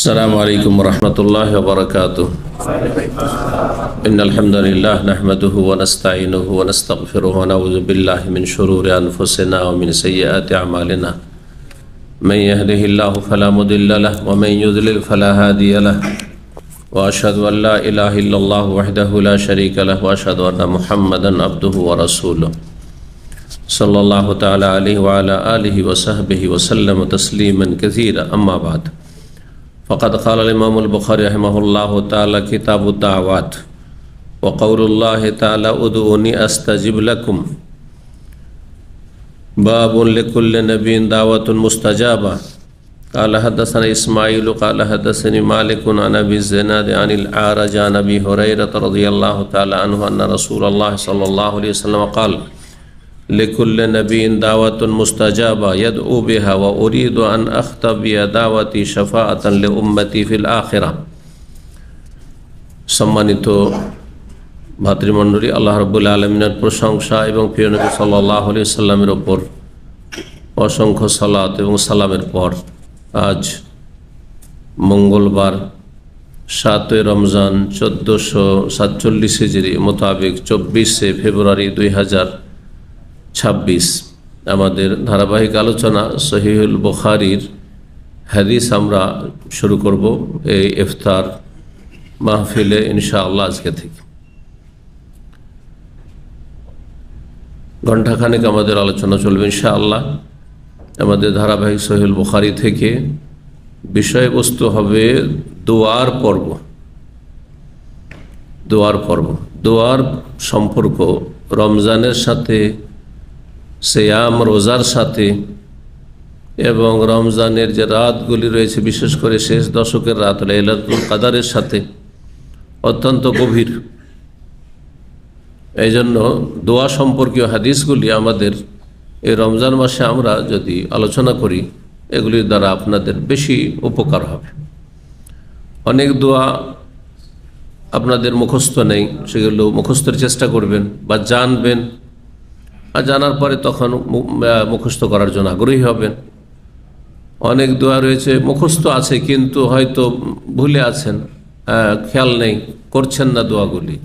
السلام عليكم ورحمة الله وبركاته. إن الحمد لله نحمده ونستعينه ونستغفره ونعوذ بالله من شرور أنفسنا ومن سيئات أعمالنا. من يهده الله فلا مضل له ومن يضلل فلا هادي له. وأشهد أن لا إله إلا الله وحده لا شريك له وأشهد أن محمدا عبده ورسوله صلى الله تعالى عليه وعلى آله وصحبه وسلم تسليما كثيرا. أما بعد، فقد قال الإمام البخاري رحمه الله تعالى كتاب الدعوات وقول الله تعالى ادعوني أستجب لكم باب لكل نبي دعوة مستجابة. قال حدثنا إسماعيل قال حدثني مالك عن أبي الزناد عن الأعرج عن أبي هريرة رضي الله تعالى عنه أن رسول الله صلى الله عليه وسلم قال لكل نبي دعوة مستجابة يدعو بها وأريد أن أختبي دعوتي شفاعة لأمتي في الآخرة. সম্মানিত ভাতৃমণ্ডলী, আল্লাহ রাব্বুল আলামিনের প্রশংসা এবং প্রিয় নবী সাল্লাল্লাহু আলাইহি সাল্লামের উপর অসংখ্য সালাত এবং সালামের পর আজ মঙ্গলবার 7 রমজান 1447 হিজরি মোতাবেক 24 ফেব্রুয়ারি 2026 আমাদের ধারাবাহিক আলোচনা সহিহুল বুখারীর হাদিস আমরা শুরু করব এই ইফতার মাহফিলে ইনশাআল্লাহ আজকে থেকে। ঘণ্টাখানেক আমাদের আলোচনা চলবে ইনশাআল্লাহ। আমাদের ধারাবাহিক সহিহুল বুখারী থেকে বিষয়বস্তু হবে দোয়ার পর্ব। দোয়ার সম্পর্ক রমজানের সাথে, সিয়াম রোজার সাথে এবং রমজানের যে রাতগুলি রয়েছে বিশেষ করে শেষ দশকের রাত লাইলাতুল কদরের সাথে অত্যন্ত গভীর। এই জন্য দোয়া সম্পর্কীয় হাদিসগুলি আমাদের এই রমজান মাসে আমরা যদি আলোচনা করি এগুলির দ্বারা আপনাদের বেশি উপকার হবে। অনেক দোয়া আপনাদের মুখস্থ নেই, সেগুলো মুখস্থের চেষ্টা করবেন বা জানবেন, আর জানার পরে তখন মুখস্থ করার জন্য আগ্রহী হবেন। অনেক দোয়া রয়েছে মুখস্থ আছে কিন্তু হয়তো ভুলে আছেন, খেয়াল নেই, করছেন না, দোয়াগুলি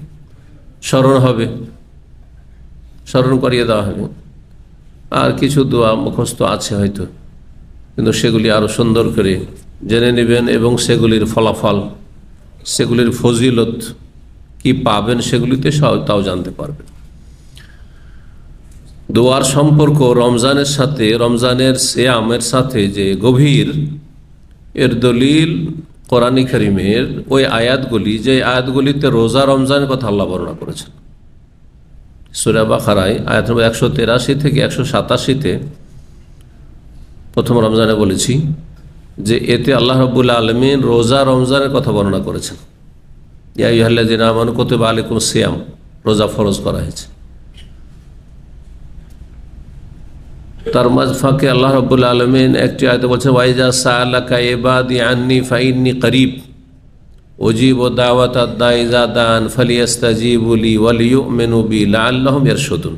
স্মরণ করিয়ে দেওয়া হবে। আর কিছু দোয়া মুখস্থ আছে হয়তো, কিন্তু সেগুলি আরও সুন্দর করে জেনে নেবেন এবং সেগুলির ফলাফল, সেগুলির ফজিলত কি পাবেন সেগুলিতে তাও জানতে পারবেন। দোয়ার সম্পর্ক রমজানের সাথে, রমজানের সিয়ামের সাথে যে গভীর, এর দলিল কোরআন কারীমের ওই আয়াতগুলি, যে আয়াতগুলিতে রোজা রমজানের কথা আল্লাহ বর্ণনা করেছেন। সূরা বাকারায় আয়াত নম্বর 183 থেকে 187-তে প্রথম রমজানে বলেছি যে এতে আল্লাহ রাব্বুল আলামিন রোজা রমজানের কথা বর্ণনা করেছেন। ইয়া আইয়ুহাল্লাযীনা আমানু কুতিবা আলাইকুমুস সিয়াম, রোজা ফরজ করা হয়েছে। তার মাঝফাঁকে আল্লাহ রাব্বুল আলামিন একটি আয়াতে বলছেন ওয়াইজা সাআলাকা ইবাদি আন্নী ফাইন্নী করিব উজিবু দাওয়াতাদ দাঈ ইযা দাআন ফালিয়াস্তাজিবু লি ওয়ালিয়ুমিনু বি লাআল্লাহুম ইয়ারশুদুন।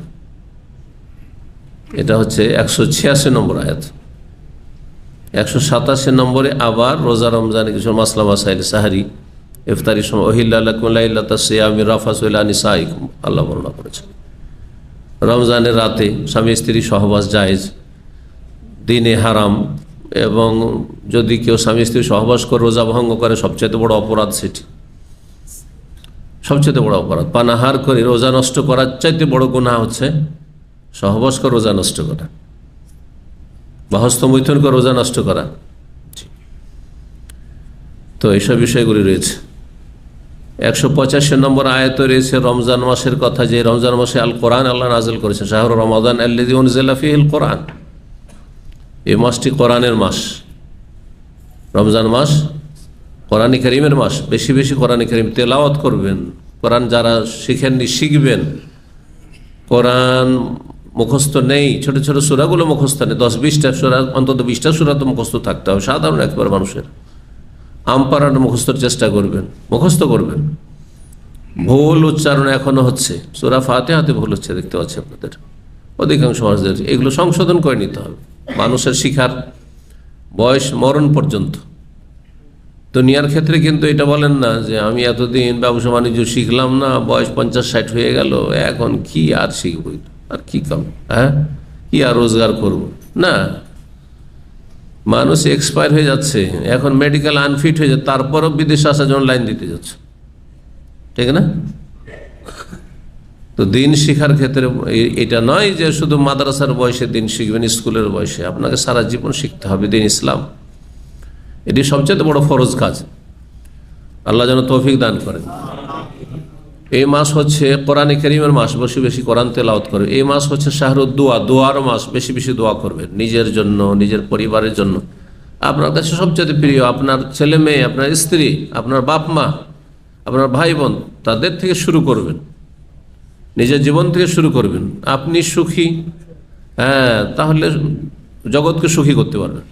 এটা হচ্ছে 186 নম্বর আয়াত। 187 নম্বরে আবার রোজা রমজানে কিছু মাসলা মাসাইল, সাহরি, ইফতারির সময় উহিল্লা লাকুম লাইলাতাস সিয়ামি রাফাসু ইলা নিসাইকুম আল্লাহ বর্ণনা করেছেন। রমজানের রাতে স্বামী স্ত্রী সহবাস জায়েজ, দিনে হারাম, এবং যদি কেউ স্বামী স্ত্রী সহবাস করে রোজা ভঙ্গ করে সবচেয়ে বড় অপরাধ সেটি, সবচেয়ে বড় অপরাধ। পানাহার করে রোজা নষ্ট করার চাইতে বড় গুনাহ হচ্ছে সহবাস করে রোজা নষ্ট করা বা হস্তমৈথুন করে রোজা নষ্ট করা। তো এইসব বিষয়গুলি রয়েছে। 185 নম্বর আয়াতে রয়েছে রমজান মাসের কথা, যে রমজান মাসে আল কোরআন আল্লাহ নাযিল করেছেন। শাহরু রমাদান আল্লাযী উনজিলা ফীহিল কোরআন, এই মাসটি কোরআনের মাস। রমজান মাস কোরআন কারীমের মাস। বেশি বেশি কোরআন কারীম তেলাওয়াত করবেন। কোরআন যারা শিখেননি শিখবেন। কোরআন মুখস্থ নেই, ছোট ছোট সূরাগুলো মুখস্থ নেই, 10-20টা সূরা, অন্তত 20টা সূরা তো মুখস্থ থাকতে হবে সাধারণ একবার মানুষের। আমপারাটা মুখস্থর চেষ্টা করবেন, মুখস্থ করবেন। ভুল উচ্চারণ এখনো হচ্ছে, সূরা ফাতিহাতে ভুল হচ্ছে দেখতে পাচ্ছি আপনাদের অধিকাংশ মানুষদের। এগুলো সংশোধন করে নিতে হবে। মানুষের শিখার বয়স মরণ পর্যন্ত দুনিয়ার ক্ষেত্রে কিন্তু এটা বলেন না যে আমি এতদিন ব্যবসা বাণিজ্য শিখলাম না, বয়স 50-60 হয়ে গেল, এখন কি আর শিখব, আর কি কাম, কি আর রোজগার করব না। মানুষ এক্সপায়ার হয়ে যাচ্ছে, এখন মেডিকেল আনফিট হয়ে যাচ্ছে, তারপরও বিদেশে আসার জন্য লাইন দিতে যাচ্ছে, ঠিক না? তো দিন শিখার ক্ষেত্রে এটা নয় যে শুধু মাদ্রাসার বয়সে দিন শিখবেন, স্কুলের বয়সে, আপনাকে সারা জীবন শিখতে হবে দিন ইসলাম। এটি সবচেয়ে বড় ফরজ কাজ। আল্লাহ যেন তৌফিক দান করেন। এই মাস হচ্ছে কোরআনে কারীমের মাস, বেশি বেশি কোরআন তেলাওয়াত করবে। এই মাস হচ্ছে শাহরুদ দোয়া, দোয়ার মাস, বেশি বেশি দোয়া করবেন নিজের জন্য, নিজের পরিবারের জন্য। আপনার কাছে সবচেয়ে প্রিয় আপনার ছেলে মেয়ে, আপনার স্ত্রী, আপনার বাপ মা, আপনার ভাই বোন, তাদের থেকে শুরু করবেন, নিজের জীবন থেকে শুরু করবেন। আপনি সুখী, তাহলে জগৎকে সুখী করতে পারবেন।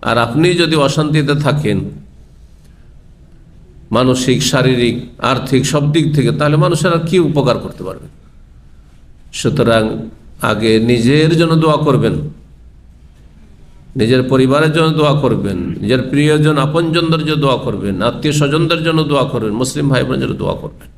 আর আপনি যদি অশান্তিতে থাকেন, মানসিক, শারীরিক, আর্থিক সব দিক থেকে, তাহলে মানুষের আর কি উপকার করতে পারবেন? সুতরাং আগে নিজের জন্য দোয়া করবেন, নিজের পরিবারের জন্য দোয়া করবেন, নিজের প্রিয়জন আপনজনদের জন্য দোয়া করবেন, আত্মীয় স্বজনদের জন্য দোয়া করবেন, মুসলিম ভাই বোনের জন্য দোয়া করবেন।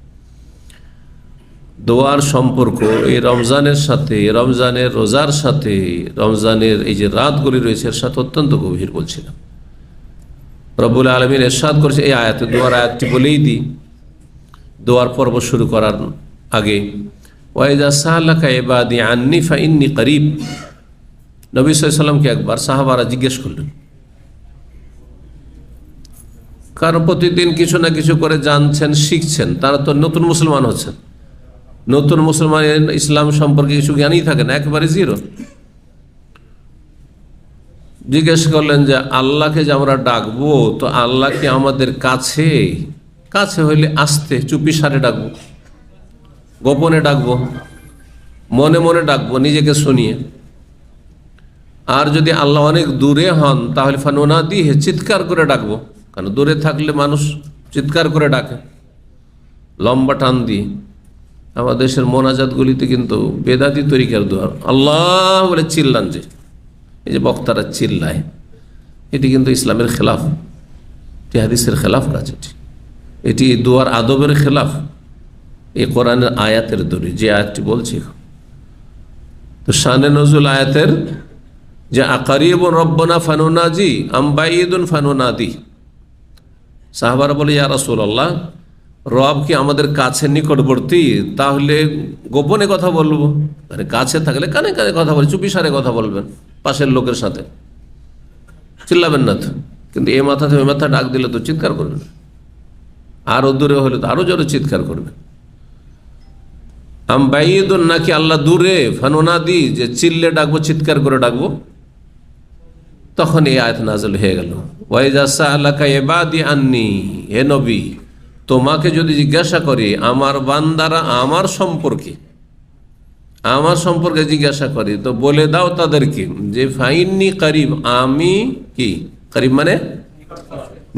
দোয়ার সম্পর্ক এই রমজানের সাথে, রমজানের রোজার সাথে, রমজানের এই যে রাতগুলি রয়েছে এর সাথে অত্যন্ত গভীর বলছিলাম। রব্বুল আলামিন ইরশাদ করেছে এই আয়াতে, দোয়ার আয়াতটি বলেই দিই দোয়ার পর্ব শুরু করার আগে, ওয়াইদা সাআলাকা ইবাদি আন্নি ফাইন্নী করিব। নবী সাল্লাল্লাহু আলাইহি ওয়াসাল্লামকে একবার সাহাবারা জিজ্ঞেস করলেন, কারণ প্রতিদিন কিছু না কিছু করে জানছেন, শিখছেন, তারা তো নতুন মুসলমান হচ্ছেন। নতুন মুসলমান ইসলাম সম্পর্কে কিছু জ্ঞানই থাকে না, একেবারে জিরো। জিজ্ঞেস করলেন যে আল্লাহকে যে আমরা ডাকবো, তো আল্লাহকে আমাদের কাছে, কাছে হইলে আস্তে চুপি সারে ডাকবো, গোপনে ডাকবো, মনে মনে ডাকবো, নিজেকে শুনিয়ে। আর যদি আল্লাহ অনেক দূরে হন তাহলে ফানুনাদিহে, চিৎকার করে ডাকবো, কারণ দূরে থাকলে মানুষ চিৎকার করে ডাকে, লম্বা টান দিয়ে। আমাদের দেশের মোনাজাতগুলিতে কিন্তু বেদাতি তরিকার দোয়া, আল্লাহ বলে চিল্লান, যে এই যে বক্তারা চিল্লায়, এটি কিন্তু ইসলামের খেলাফ, এটি হাদিসের খেলাফ কাজ, এটি দোয়ার আদবের খেলাফ। এই কোরআনের আয়াতের দড়ি, যে আয়াতটি বলছি, তো শানে নজুল আয়াতের যে আকারিবুন রব্বানা ফানুনাজি আম বাইদুন ফানুনাদি। সাহাবারা বলে, ইয়া রাসূলুল্লাহ, রব কি আমাদের কাছে নিকটবর্তী, তাহলে গোপনে কথা বলবো? মানে কাছে থাকলে কানে কানে কথা বলে, চুপি সারে কথা বলবেন পাশের লোকের সাথে, চিল্লাবেন না তো। কিন্তু এ মাথা থেকে ওই মাথা ডাক দিলে তো চিৎকার করবেন, আরো দূরে হলে তো আরো জোরে চিৎকার করবেন। আম বাইদুন, নাকি আল্লাহ দূরে, ফানুনাদি, যে চিল্লে ডাকবো, চিৎকার করে ডাকবো। তখন এই আয়াত নাযিল হয়ে গেল, ওয়াইজা সাআলাকা ইবাদি আন্নি, হে নবী, তোমাকে যদি জিজ্ঞাসা করে আমার বান্দারা আমার সম্পর্কে জিজ্ঞাসা করে, তো বলে দাও তাদেরকে যে ফাইন্নি করিব, আমি কি করিব মানে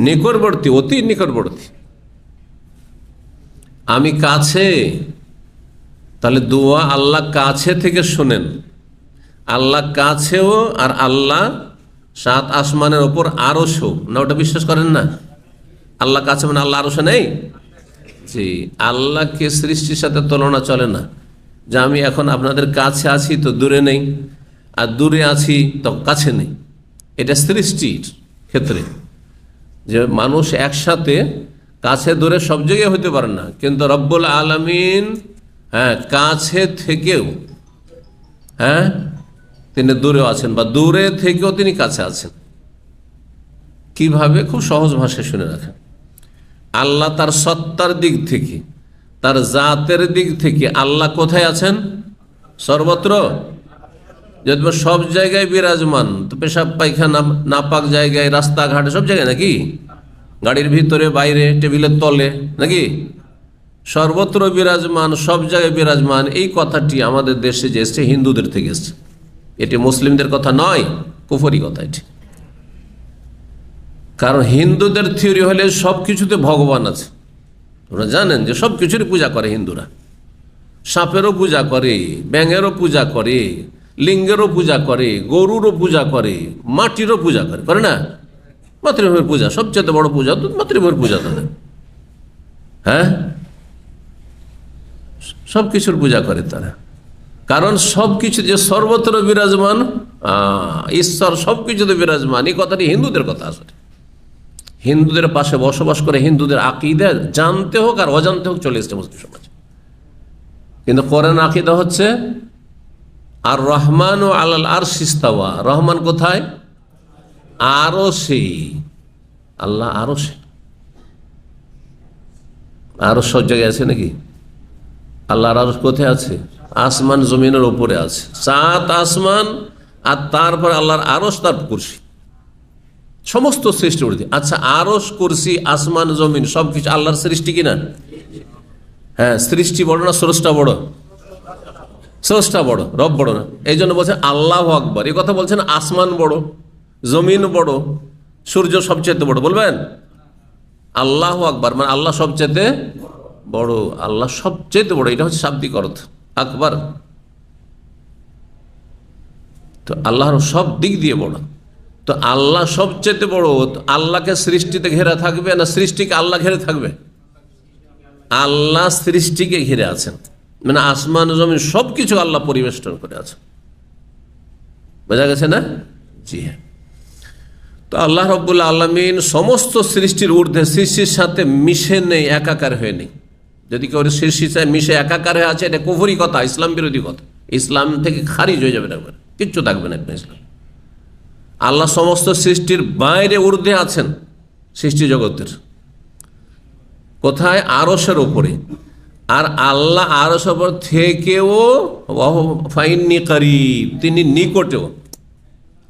নিকটবর্তী, অতি নিকটবর্তী, আমি কাছে। তাহলে দোয়া আল্লাহ কাছে থেকে শোনেন, আল্লাহ কাছেও, আর আল্লাহ 7 আসমানের ওপর আরশও না, ওটা বিশ্বাস করেন না? আল্লাহ কাছে মানে আল্লাহ আরশে নেই? জি, আল্লাহকে সৃষ্টির সাথে তুলনা চলে না, যে আমি এখন আপনাদের কাছে আছি তো দূরে নেই, আর দূরে আছি তো কাছে নেই। এটা সৃষ্টির ক্ষেত্রে, যে মানুষ একসাথে কাছে দূরে সব জায়গায় হতে পারে না, কিন্তু রব্বুল আলামিন কাছে থেকেও তিনি দূরেও আছেন, বা দূরে থেকেও তিনি কাছে আছেন। কিভাবে? খুব সহজ ভাষায় শুনে রাখেন। আল্লাহ তার সত্তার দিক থেকে, তার জাতের দিক থেকে আল্লাহ কোথায় আছেন? সর্বত্র। যদি সব জায়গায় বিরাজমান, তো পেশাব পায়খানা নাপাক জায়গায়, রাস্তাঘাটে, সব জায়গায় নাকি? গাড়ির ভিতরে, বাইরে, টেবিলের তলে নাকি? সর্বত্র বিরাজমান, সব জায়গায় বিরাজমান। এই কথাটি আমাদের দেশে যে এসছে হিন্দুদের থেকে এসছে, এটি মুসলিমদের কথা নয়, কুফরি কথা এটি। কারণ হিন্দুদের থিওরি হলে সব কিছুতে ভগবান আছে। তোমরা জানেন যে সব কিছুরই পূজা করে হিন্দুরা, সাপেরও পূজা করে, ব্যাঙেরও পূজা করে, লিঙ্গেরও পূজা করে, গরুরও পূজা করে, মাটিরও পূজা করে, করে না? মাতৃভূমির পূজা সবচেয়ে বড় পূজা তো মাতৃভূমির পূজা তাদের। হ্যাঁ, সব কিছুর পূজা করে তারা, কারণ সবকিছু যে সর্বত্র বিরাজমান ঈশ্বর সবকিছুতে বিরাজমান, এই কথাটি হিন্দুদের কথা। আসলে হিন্দুদের পাশে বসবাস করে হিন্দুদের আকীদা জানতে হোক আর অজান্তে হোক চলে এসছে মুসলিম সমাজ। কিন্তু কোরআন আকীদা হচ্ছে আর রহমান ও আলাল আরশ ইস্তাওয়া, রহমান কোথায়? আরশে। আল্লাহ আরশে, আরশ সব জায়গায় আছে নাকি? আল্লাহর আরশ কোথায় আছে? আসমান জমিনের উপরে আছে, 7 আসমান, আর তারপর আল্লাহর আরশ, তার কুরসি, সমস্ত সৃষ্টি উঠে। আচ্ছা, আরশ, কুরসি, আসমান, জমিন সবকিছু আল্লাহর সৃষ্টি কিনা? হ্যাঁ, সৃষ্টি বড় না স্রষ্টা বড়? স্রষ্টা বড়, রব বড় না। এই জন্য বলছেন আল্লাহু আকবার। এই কথা বলছেন আসমান বড়, জমিন বড়, সূর্য সবচেয়ে বড়, বলবেন আল্লাহু আকবার মানে আল্লাহ সবচেয়ে বড়, আল্লাহ সবচেয়ে বড়, এটা হচ্ছে শাব্দিক অর্থ আকবার। তো আল্লাহর সব দিক দিয়ে বড়, তো আল্লাহ সবচেয়ে বড়। আল্লাহকে সৃষ্টিতে ঘেরা থাকবে না সৃষ্টিকে আল্লাহ ঘিরে থাকবে? আল্লাহ সৃষ্টিকে ঘিরে আছেন, মানে আসমান জমিন সবকিছু আল্লাহ পরিবেষ্টন করে আছেন। বোঝা গেছে না? জি হ্যাঁ। তো আল্লাহ রাব্বুল আলামিন সমস্ত সৃষ্টির ঊর্ধ্বে, সৃষ্টির সাথে মিশে নেই, একাকার হয়ে নেই। যদি কেউ সৃষ্টির সাথে মিশে একাকার হয়ে আছে, এটা কুফরি কথা, ইসলাম বিরোধী কথা, ইসলাম থেকে খারিজ হয়ে যাবে, একবার কিচ্ছু থাকবে না আপনার ইসলাম। আল্লাহ সমস্ত সৃষ্টির বাইরে ঊর্ধ্বে আছেন, সৃষ্টি জগতের কোথায়? আরশের উপরে। আর আল্লাহ আরশের উপর থেকেও ফাইন্নি করিব, তিনি নিকটেও।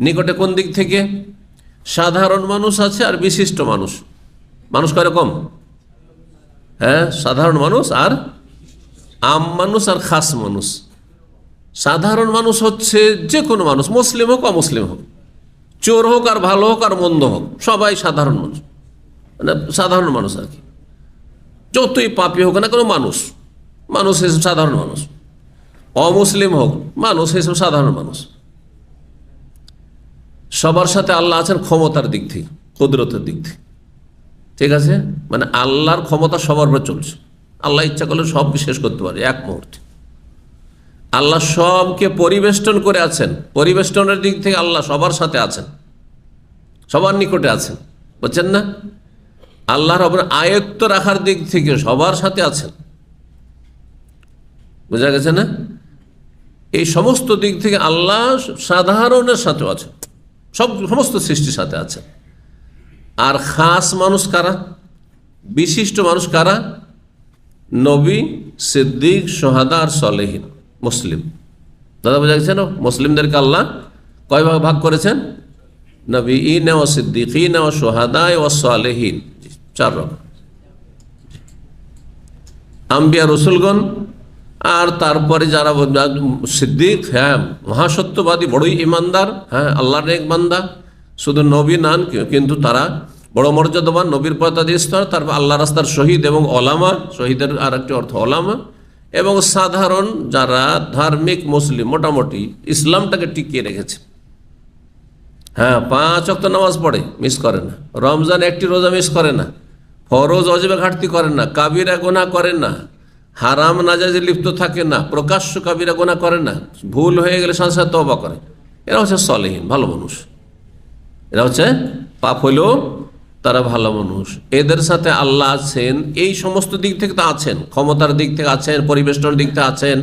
নিকটে কোন দিক থেকে? সাধারণ মানুষ আছে আর বিশিষ্ট মানুষ। মানুষ কয়রকম? হ্যাঁ, সাধারণ মানুষ আর আম মানুষ আর খাস মানুষ। সাধারণ মানুষ হচ্ছে যে কোনো মানুষ, মুসলিম হোক অমুসলিম হোক, চোর হোক আর ভালো হোক আর মন্দ হোক, সবাই সাধারণ মানুষ, মানে সাধারণ মানুষ আর কি। যতই পাপী হোক না কোনো মানুষ, মানুষ হিসেবে সাধারণ মানুষ। অমুসলিম হোক, মানুষ হিসেবে সাধারণ মানুষ। সবার সাথে আল্লাহ আছেন ক্ষমতার দিক থেকে, কুদরতের দিক থেকে, ঠিক আছে? মানে আল্লাহর ক্ষমতা সবার উপর চলছে। আল্লাহ ইচ্ছা করলে সব শেষ করতে পারে এক মুহূর্তে। আল্লাহ সবকে পরিবেষ্টন করে আছেন, পরিবেষ্টনের দিক থেকে আল্লাহ সবার সাথে আছেন, সবার নিকটে আছেন, বুঝছেন না? আল্লাহ রাব্বুল আয়ত্ত রাখার দিক থেকে সবার সাথে আছেন, বোঝা গেছে না? এই সমস্ত দিক থেকে আল্লাহ সাধারণের সাথেও আছেন, সমস্ত সৃষ্টির সাথে আছেন। আর খাস মানুষ কারা? বিশিষ্ট মানুষ কারা? নবী, সিদ্দিক, সোহাদা আর সলেহীন, মুসলিম। দাদা বোঝা গেছে না? মুসলিমদেরকে আল্লাহ কয় ভাগ ভাগ করেছেন? নবীন ও সিদ্দিকিন ও সোহাদা ও সলেহীন, 4 রকম। আম্বিয়া রসুলগণ, আর তারপরে যারা সিদ্দিক, হ্যাঁ মহাসত্যবাদী, বড়ই ইমানদার, হ্যাঁ আল্লাহর নেক বান্দা, শুধু নবী নান কিন্তু তারা বড় মর্যাদাবান, নবীর পদাদি স্তর। তারপর আল্লাহ রাস্তার শহীদ এবং ওলামা, শহীদের আর একটি অর্থ ওলামা, এবং সাধারণ যারা ধার্মিক মুসলিম, মোটামুটি ইসলামটাকে টিকিয়ে রেখেছে। হ্যাঁ, 5 ওয়াক্ত নামাজ পড়ে, মিস করে না। রমজান একটি রোজা মিস করে না। ফরজ অজবে ঘাটতি করেন না। কাবিরা গুনাহ করেন না। হারাম নাজাইজে লিপ্ত থাকে না। প্রকাশ্য কাবিরা গুনাহ করে না। ভুল হয়ে গেলে সাথে সাথে তওবা করে। এরা হচ্ছে সলেহীন, ভালো মানুষ। এরা হচ্ছে পাপ হইলেও তারা ভালো মানুষ। এদের সাথে আল্লাহ আছেন, এই সমস্ত দিক থেকে তো আছেন, ক্ষমতার দিক থেকে আছেন, পরিবেষ্টনের দিক থেকে আছেন,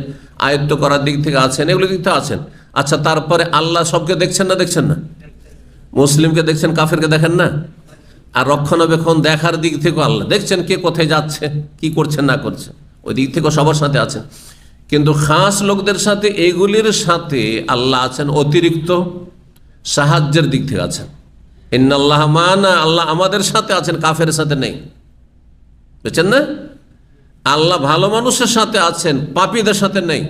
আয়ত্ত করার দিক থেকে আছেন, এগুলো দিক থেকে আছেন। আচ্ছা, তারপরে আল্লাহ সবকে দেখছেন না? দেখছেন না? মুসলিমকে দেখছেন, কাফেরকে দেখেন না? আর রক্ষণাবেক্ষণ দেখার দিক থেকেও আল্লাহ দেখছেন, কে কোথায় যাচ্ছে, কি করছেন না করছে, ওই দিক থেকেও সবার সাথে আছেন। কিন্তু খাস লোকদের সাথে, এগুলির সাথে আল্লাহ আছেন অতিরিক্ত সাহায্যের দিক থেকে আছেন। ইন্নাল্লাহ মানা, আল্লাহ আমাদের সাথে আছেন, কাফের সাথে নেই, বুঝছেন না? আল্লাহ ভালো মানুষের সাথে আছেন, পাপীদের সাথে নেই।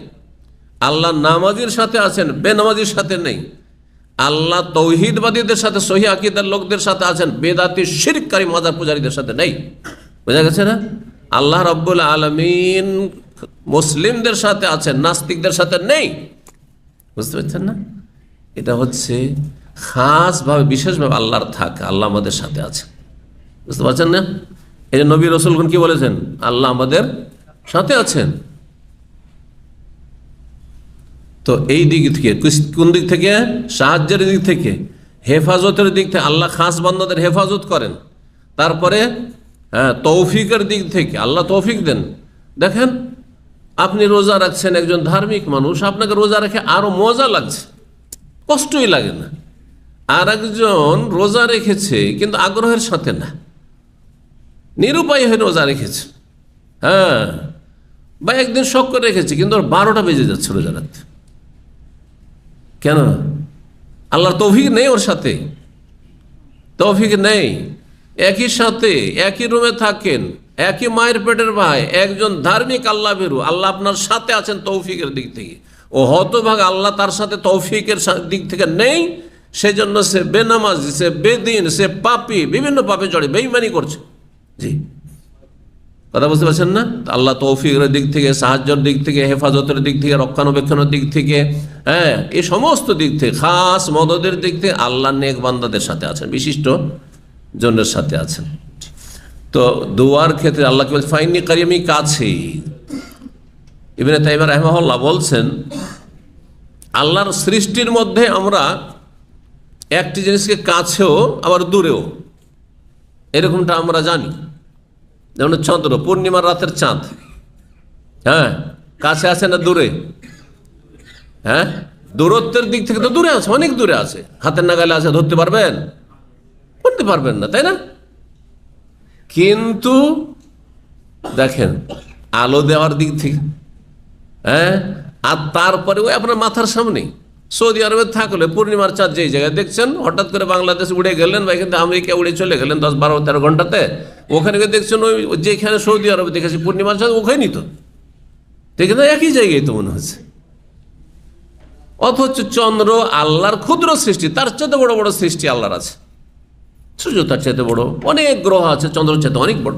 আল্লাহ নামাজির সাথে আছেন, বেনামাজির সাথে নেই। আল্লাহ তৌহিদবাদীদের সাথে, সহি আকীদার লোকদের সাথে আছেন, বেদাতি শিরককারী মাজার পূজারীদের সাথে নেই। বোঝা গেছে না? আল্লাহ রাব্বুল আলামিন মুসলিমদের সাথে আছেন, নাস্তিকদের সাথে নেই। বুঝতে পারছেন না? এটা হচ্ছে খাসভাবে বিশেষভাবে আল্লাহর থাকে, আল্লাহ আমাদের সাথে আছে। বুঝতে পারছেন না? এই যে নবী রাসূলগণ কি বলেছেন? আল্লাহ আমাদের সাথে আছেন। তো এই দিক থেকে, কোন দিক থেকে? সাহায্যের দিক থেকে, হেফাজতের দিক থেকে। আল্লাহ খাস বান্দাদের হেফাজত করেন। তারপরে তৌফিকের দিক থেকে আল্লাহ তৌফিক দেন। দেখেন, আপনি রোজা রাখছেন, একজন ধার্মিক মানুষ, আপনাকে রোজা রেখে আরো মজা লাগছে, কষ্টই লাগে না। আর একজন রোজা রেখেছে কিন্তু আগ্রহের সাথে না, নিরুপায় হয়ে রোজা রেখেছে, বা একদিন শখ করে রেখেছে কিন্তু 12টা বেজে যাচ্ছে রোজা রাখতে। কেন? আল্লাহর তৌফিক নেই, ওর সাথে তৌফিক নেই। একই সাথে একই রুমে থাকেন, একই মায়ের পেটের ভাই, একজন ধার্মিক আল্লাহ ভীরু, আল্লাহ আপনার সাথে আছেন তৌফিকের দিক থেকে, ও হতভাগ আল্লাহ তার সাথে তৌফিকের দিক থেকে নেই, সেজন্য সে বেনামাজি, সে বেদিন, সে পাপী, বিভিন্ন পাপে জড়ে বেঈমানি করছে। জি, কথা বুঝতে পারছেন না? আল্লাহ তৌফিকের দিক থেকে, সাহায্যের দিক থেকে, হেফাজতের দিক থেকে, রক্ষণাবেক্ষণের দিক থেকে, এই সমস্ত দিক থেকে, খাস মদদের দিক থেকে আল্লাহ নেক বান্দাদের সাথে আছেন, বিশিষ্ট জনের সাথে আছেন। তো দুয়ার ক্ষেত্রে আল্লাহকে বলছে ফাইন্নি কারিমি, কাছে। ইবনে তাইমিয়া রাহিমাহুল্লাহ বলছেন, আল্লাহর সৃষ্টির মধ্যে আমরা একটি জিনিসকে কাছেও আবার দূরেও, এরকমটা আমরা জানি। যেমন চন্দ্র, পূর্ণিমার রাতের চাঁদ, কাছে আছে না দূরে? দূরত্বের দিক থেকে তো দূরে আছে, অনেক দূরে আছে, হাতের নাগালে আছে, ধরতে পারবেন? করতে পারবেন না, তাই না? কিন্তু দেখেন, আলো দেওয়ার দিক থেকে, আর তারপরে ওই আপনার মাথার সামনে সৌদি আরবে থাকলে পূর্ণিমার চাঁদ যেই জায়গায় দেখছেন, হঠাৎ করে বাংলাদেশ উড়ে গেলেন বা এখান থেকে আমেরিকা উড়ে চলে গেলেন 10, 12, 13 ঘন্টাতে, ওখানে গিয়ে দেখছেন ওই যেখানে সৌদি আরবে দেখেছি পূর্ণিমার চাঁদ, ওখানেই তো দেখে না, একই জায়গায় তো মনে হচ্ছে। অথচ চন্দ্র আল্লাহর ক্ষুদ্র সৃষ্টি, তার চাইতে বড় বড় সৃষ্টি আল্লাহর আছে। সূর্য তার চাইতে বড়, অনেক গ্রহ আছে চন্দ্রের চাইতে অনেক বড়।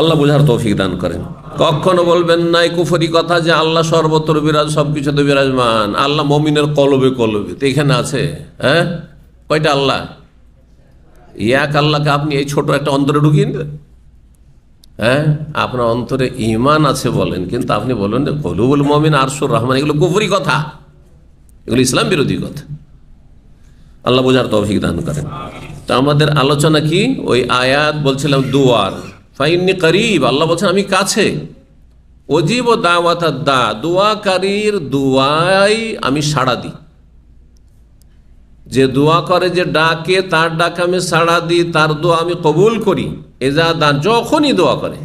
আল্লাহ বুঝার তৌফিক দান করেন। কখনো বলবেন না এই কুফরি কথা যে আল্লাহ সর্বত্র বিরাজ, সবকিছুতে বিরাজমান। আল্লাহ মমিনের কলবে কলবে, তো এখানে আছে। কয়টা আল্লাহ? এক আল্লাহকে আপনি এই ছোট একটা অন্তরে ঢুকিয়ে নেবেন? আপনার অন্তরে ঈমান আছে বলেন, কিন্তু আপনি বলেন কলুবুল মুমিন আরশুর রহমান, এগুলো কুফরি কথা, এগুলো ইসলাম বিরোধী কথা। আল্লাহ বোঝার তৌফিক দান করেন। তো আমাদের আলোচনা কি? ওই আয়াত বলছিলাম দুয়ার, ফাইন্নি করিব, আল্লাহ বলছেন আমি কাছে। অজিব দাওয়াত দা, দোয়াকারীর দুয়াই আমি সাড়া দিই। যে দোয়া করে, যে ডাকে, তার ডাকে আমি সাড়া দিই, তার দোয়া আমি কবুল করি। এজা দান, যখনই দোয়া করে,